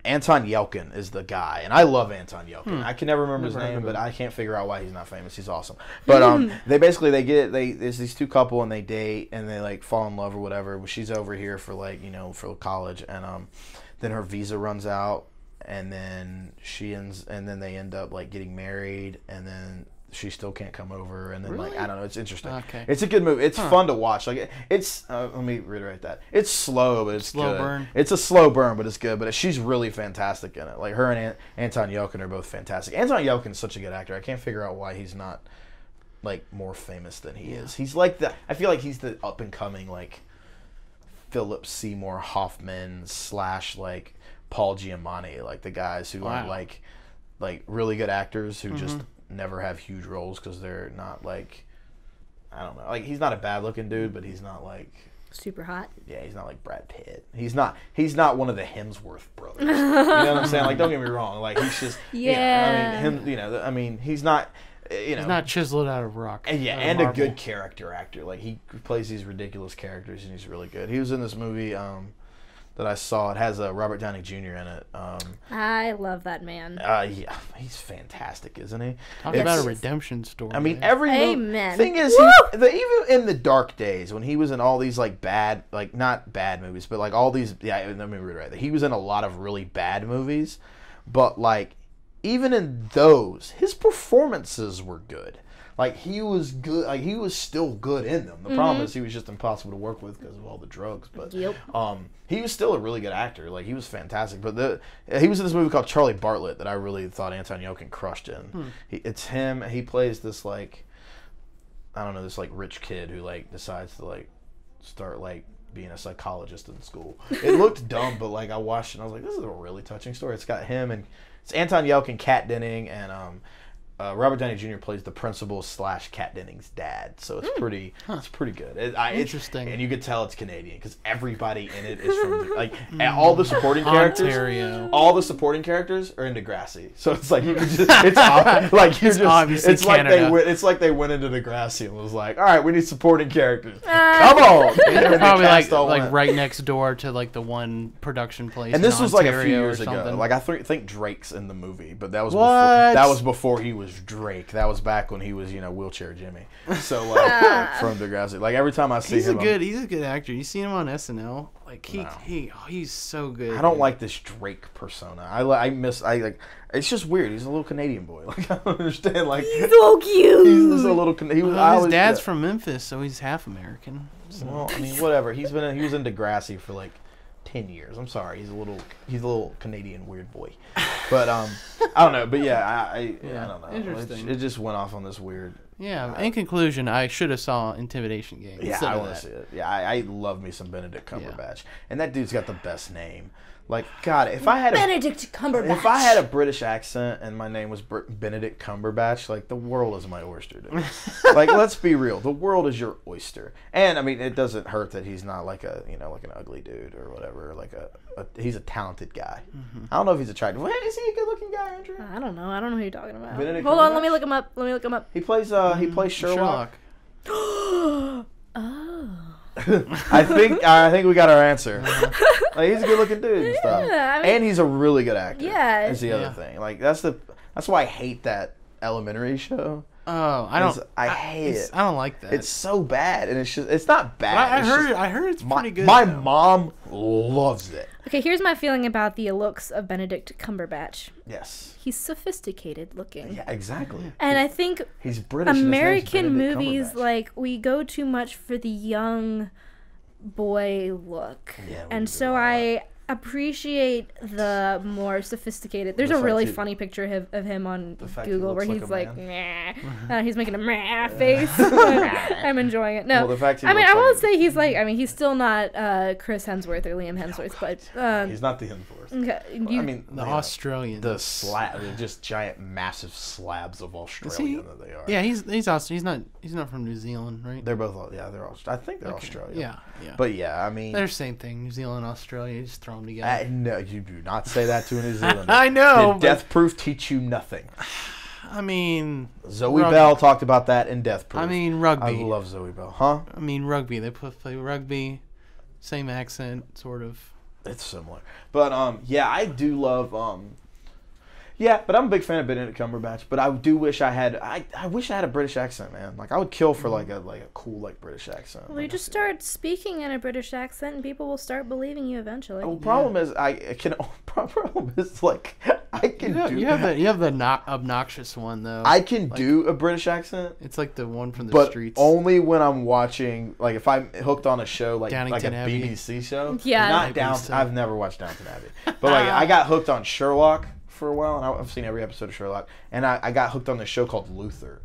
Anton Yelchin is the guy, and I love Anton Yelchin. I can never remember his name, but I can't figure out why he's not famous. He's awesome. But there's these two couple, and they date, and they like fall in love or whatever. She's over here for like for college, and then her visa runs out, and then they end up like getting married, and then she still can't come over, and then Really? like I don't know, it's interesting. Okay. It's a good movie. It's fun to watch. Like it's let me reiterate that. It's slow, but it's Slow good. burn. It's a slow burn, but it's good. But she's really fantastic in it. Like her and Anton Yelchin are both fantastic. Anton Yelchin's such a good actor. I can't figure out why he's not like more famous than he is. He's like I feel like he's the up and coming like Philip Seymour Hoffman / like Paul Giamatti, like the guys who are like really good actors who just never have huge roles because they're not like, I don't know, like he's not a bad looking dude, but he's not like super hot. Yeah, he's not like Brad Pitt. He's not one of the Hemsworth brothers. You know what I'm saying? Like, don't get me wrong. Like, he's just I mean, he's not. He's not chiseled out of rock. And and a good character actor. Like, he plays these ridiculous characters, and he's really good. He was in this movie that I saw. It has Robert Downey Jr. in it. I love that man. Yeah, he's fantastic, isn't he? Talk about a redemption story. I mean, every thing is, even in the dark days when he was in all these like bad, like not bad movies, but like all these. Yeah, let me read it. He was in a lot of really bad movies, but like. Even in those, his performances were good. Like, he was good. Like, he was still good in them. The problem is he was just impossible to work with because of all the drugs. But he was still a really good actor. Like, he was fantastic. But he was in this movie called Charlie Bartlett that I really thought Anton Yelchin crushed in. It's him. He plays this, like, I don't know, this, like, rich kid who, like, decides to, like, start, like, being a psychologist in school. It looked dumb, but, like, I watched it and I was like, this is a really touching story. It's got him and... It's Anton Yelchin, Kat Denning, and Robert Downey Jr. plays the principal / Kat Denning's dad. So it's pretty good. Interesting. And you could tell it's Canadian because everybody in it is from like all the supporting characters. Ontario. All the supporting characters are in Degrassi. So it's like you can just it's like they went into Degrassi and was like, all right, we need supporting characters. Come on. They're probably like right next door to like the one production place. And this was Ontario like a few years ago. Like I think Drake's in the movie, but that was before he was Drake. That was back when he was, Wheelchair Jimmy. So like from Degrassi. Like every time I see him, he's a good actor. You seen him on SNL? Like he's so good. I don't like this Drake persona. It's just weird. He's a little Canadian boy. Like I don't understand. Like he's so cute. He's just a little. His dad's from Memphis, so he's half American. So. Well, I mean, whatever. He was in Degrassi for like 10 years. I'm sorry. He's a little Canadian weird boy. But I don't know. But yeah, I don't know. Interesting. It just went off on this weird. Yeah. In conclusion, I should have saw Intimidation Game. Yeah, I want to see it. Yeah, I love me some Benedict Cumberbatch, and that dude's got the best name. Like, God, if I had Benedict Cumberbatch. If I had a British accent and my name was Benedict Cumberbatch, like, the world is my oyster, dude. Like, let's be real. The world is your oyster. And, I mean, it doesn't hurt that he's not like like an ugly dude or whatever. Like, he's a talented guy. I don't know if he's attractive. Is he a good-looking guy, Andrea? I don't know. I don't know who you're talking about. Benedict Hold on. Cumberbatch? Let me look him up. He plays Sherlock. Oh. I think we got our answer. Like, he's a good-looking dude and stuff, and he's a really good actor. Yeah, that's the other thing. Like that's why I hate that Elementary show. Oh, I hate it. I don't like that. It's so bad, and it's not bad. I heard it's pretty good. My mom loves it. Okay, here's my feeling about the looks of Benedict Cumberbatch. Yes. He's sophisticated looking. Yeah, exactly. And I think he's British. American movies, like, we go too much for the young boy look. Yeah, and so I appreciate the more sophisticated. There's a really funny picture of him on Google where he's like, nah. He's making a meh face. I'm enjoying it. No, I will say he's like, he's still not Chris Hemsworth or Liam Hemsworth, but he's not the Hemsworth. Okay, the Australians, they're just giant, massive slabs of Australia that they are. Yeah, he's Australian. He's not from New Zealand, right? They're both. Yeah, they're. I think they're Australian. Yeah. But yeah, I mean, they're the same thing. New Zealand, Australia, just throw them together. No, you do not say that to a New Zealander. I know. Did Death Proof teach you nothing? I mean, Zoe Bell talked about that in Death Proof. I mean, rugby. I love Zoe Bell, huh? I mean, rugby. They play rugby, same accent, sort of. It's similar, but yeah, I do love yeah, but I'm a big fan of Benedict Cumberbatch. But I do wish I had I wish I had a British accent, man. Like I would kill for like a cool British accent. Well, you just start speaking in a British accent, and people will start believing you eventually. Well, problem is problem is like I can do. You have the obnoxious one though. I can do a British accent. It's like the one from the streets. But only when I'm watching, like if I'm hooked on a show like a Abbey. BBC show. Yeah. Not Downton. I've never watched Downton Abbey, but like I got hooked on Sherlock for a while, and I've seen every episode of Sherlock, and I got hooked on this show called Luther.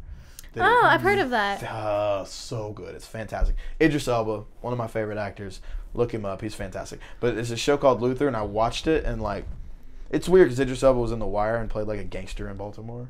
Oh, I've heard of that. So good. It's fantastic. Idris Elba, one of my favorite actors. Look him up. He's fantastic. But it's a show called Luther, and I watched it, and like, it's weird because Idris Elba was in The Wire and played like a gangster in Baltimore.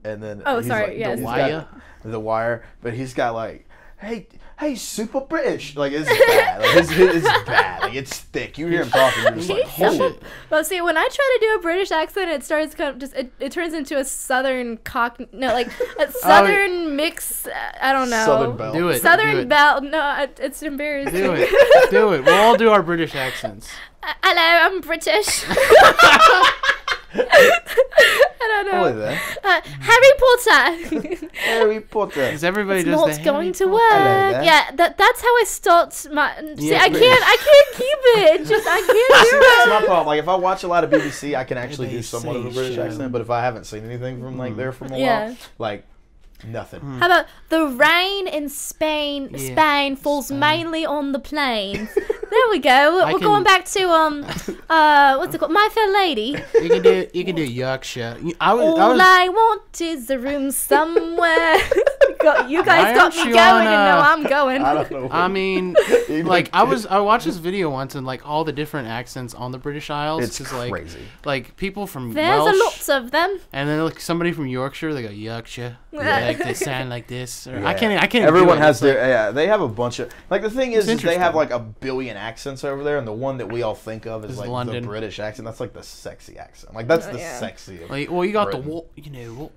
And then The Wire, but he's got like, hey, super British. Like, it's bad. Like, it's bad. Like, it's thick. You hear him talking, you're just like, holy shit. Well, see, when I try to do a British accent, it starts kind of just, it turns into a southern a southern mix. I don't know. Southern belle. Do it. Southern belle. No, it's embarrassing. Do it. Do it. We'll all do our British accents. Hello, I'm British. I don't know. What is that? Harry Potter. Harry Potter. Because everybody It's does not the Harry going to Potter. work. Hello there. Yeah, that's how I start my. See, Yeah, I can't keep it. It's just I See, can't that's do my it. problem. Like, if I watch a lot of BBC, I can actually They do somewhat of a say British show. accent. But if I haven't seen anything from like there from a Yeah. while, like nothing. How about the rain in Spain? Yeah. Spain falls Spain. mainly on the plains. There we go. We're going back to what's it called? My Fair Lady. You can do Yorkshire. All I want is a room somewhere. You guys got aren't me you going, on, and now I'm going. I don't know. I mean, like I watched this video once and like all the different accents on the British Isles. It's 'cause, crazy. Like people from There's Welsh, a lot of them. and then like somebody from Yorkshire, they go Yorkshire. Yeah, like they sound like this. Or, Yeah. I can't. Everyone do it. has It's like- their. Yeah, they have a bunch of. Like the thing is they interesting. have like a billion accents over there, and the one that we all think of is Is like London. the British accent. That's like the sexy accent. Like that's the yeah. sexy. Of Like, well, you got Britain. the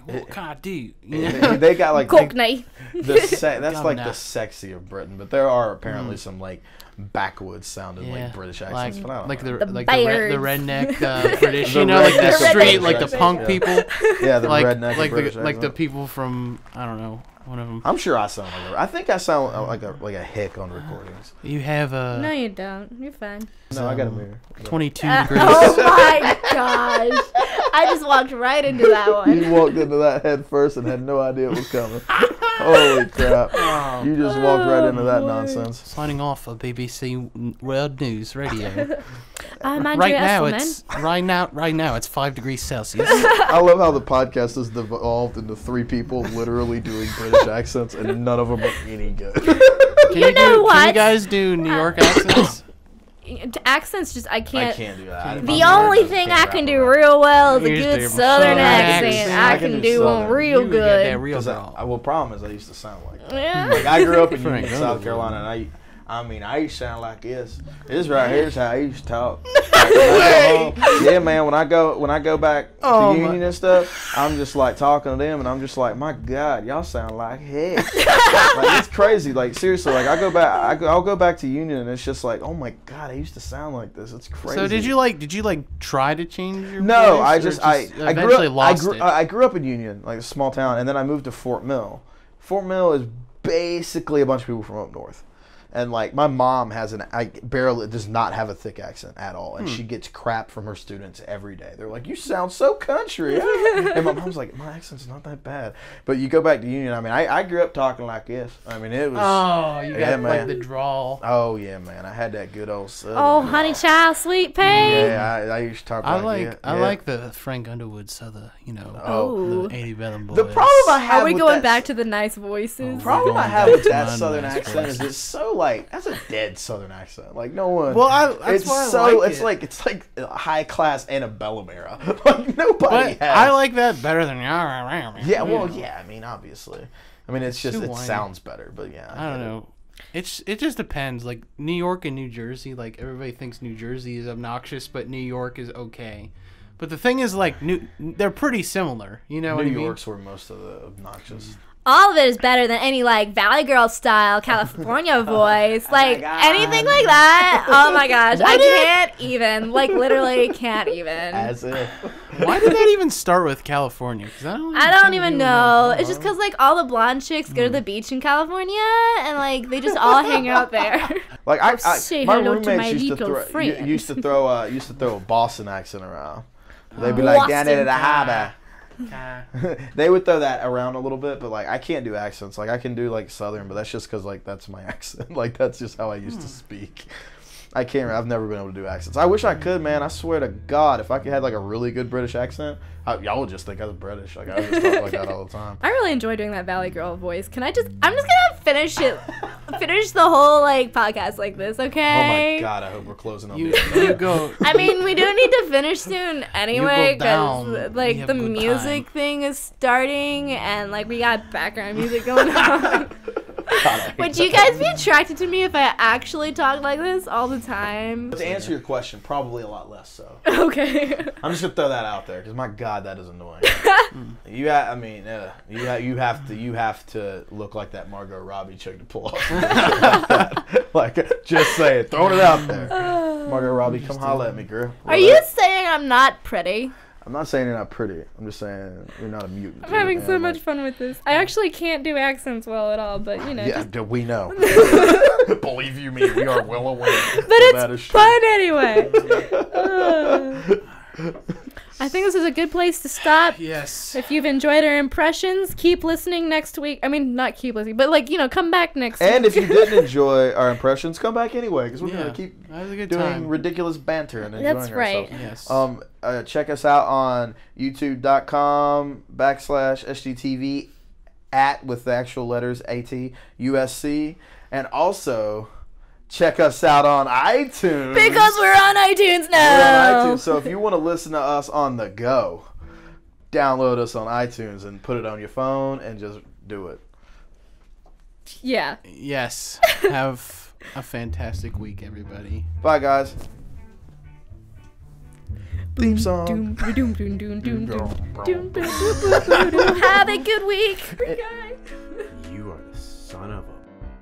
what can I do? You know? they got like Cockney. that's like Governor. the sexy of Britain, but there are apparently some like backwoods sounding like British accents. like but I don't like know. the The like Bears. the redneck British, The you know, like the redneck street, British like the accent, punk yeah. people, yeah, the like redneck like British the accent. people from I don't know, one of them. I'm sure I sound like I think I sound like a hick on recordings. You have No, you don't. You're fine. No, I got a mirror. 22 degrees. Oh my gosh! I just walked right into that You one. walked into that head first and had no idea it was coming. Holy crap! You just walked right into that boy. nonsense. Signing off for BBC World News Radio. I'm Andrea Right now Esselman. it's right now it's 5 degrees Celsius. I love how the podcast has devolved into 3 people literally doing British accents, and none of them are any good. You know what? Can you guys do New York accents? Accents just I can't. I can't do that. The only thing I can do real well is a You just good do a southern southern accent. accent. I I can can do do one southern. real You get that good. real Because girl. well, problem is I used to sound like that. Yeah. Like I grew up in Frank Union, South Underwood. Carolina, and I mean, I used to sound like this. This right here is how I used to talk. Yeah, man. When I go back Oh, to my- Union and stuff, I'm just like talking to them, and I'm just like, my God, y'all sound like heck. Like it's crazy. Like seriously, like I'll go back to Union, and it's just like, oh my God, I used to sound like this. It's crazy. So did you like try to change your No, voice, I or just I eventually lost it? I grew up in Union, like a small town, and then I moved to Fort Mill. Fort Mill is basically a bunch of people from up north. And like my mom barely does not have a thick accent at all, and she gets crap from her students every day. They're like, "You sound so country," and my mom's like, "My accent's not that bad." But you go back to Union. I mean, I grew up talking like this. I mean, it was. Oh, you Yeah, got like man. the drawl. Oh yeah, man. I had that good old southern. Oh, honey child, sweet pea. Yeah, I used to talk I like like that. I Yeah. like the Frank Underwood Southern, you know, Oh. the 80 Bellum boys. The problem I have Are we with going that back to the nice voices? The problem I Going have back with to that my southern nice accent is voice. it's so like that's a dead southern accent. Like no one. Well, that's it's why I so like it's it. like a high class antebellum era. Like nobody But has. I like that better than Yeah, well, yeah. I mean, obviously. I mean, it's just Too it whiny. sounds better, but yeah. I don't know. It just depends. Like New York and New Jersey, like everybody thinks New Jersey is obnoxious, but New York is okay. But the thing is, like, they're pretty similar. You know what I New mean? York's where most of the obnoxious. All of it is better than any like Valley Girl style California voice, like God. anything like that. Oh my gosh, I can't even. Like literally can't even. As if. Why did that even start with California? 'Cause I don't even know. It's just because like all the blonde chicks go to the beach in California and like they just all hang out there. Like Say my hello to roommates my used to little throw friend. used to throw a Boston accent around. They'd be like down into the harbor. They would throw that around a little bit, but like I can't do accents. Like I can do like Southern, but that's just because like that's my accent. Like that's just how I used to speak. I can't. I've never been able to do accents. I wish I could, man. I swear to God, if I could have like a really good British accent, y'all would just think I was British. Like I would just talk like that all the time. I really enjoy doing that Valley Girl voice. I'm just gonna finish the whole like podcast like this, okay? Oh my God, I hope we're closing on You this. go. I mean, we do need to finish soon anyway, down, because we like have the good music time. thing is starting, and like we got background music going on. Would you guys be attracted to me if I actually talked like this all the time? To answer your question, probably a lot less so. Okay. I'm just gonna throw that out there because my God, that is annoying. You have to look like that Margot Robbie chick to pull off. Like, just say it, throwing it out there. Margot Robbie, come holla at me, girl. Are you saying I'm not pretty? I'm not saying you're not pretty. I'm just saying you're not a mutant. I'm having so much fun with this. I actually can't do accents well at all, but you know. Yeah, just... we know. Believe you me, we are well aware. But it's fun anyway. I think this is a good place to stop. Yes. If you've enjoyed our impressions, keep listening next week. I mean, not keep listening, but like, come back next week. And if you didn't enjoy our impressions, come back anyway because we're gonna keep doing time. Ridiculous banter and enjoying That's right. ourselves. Yes. Check us out on youtube.com/SGTV with the actual letters AT_USC, and also check us out on iTunes. Because we're on iTunes now. We're on iTunes, so if you want to listen to us on the go, download us on iTunes and put it on your phone and just do it. Yeah. Yes. Have a fantastic week, everybody. Bye, guys. Theme song. Have a good week. You are the son of a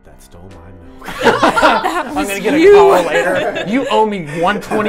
that stole my milk. I'm I'm gonna get a call later. You owe me 120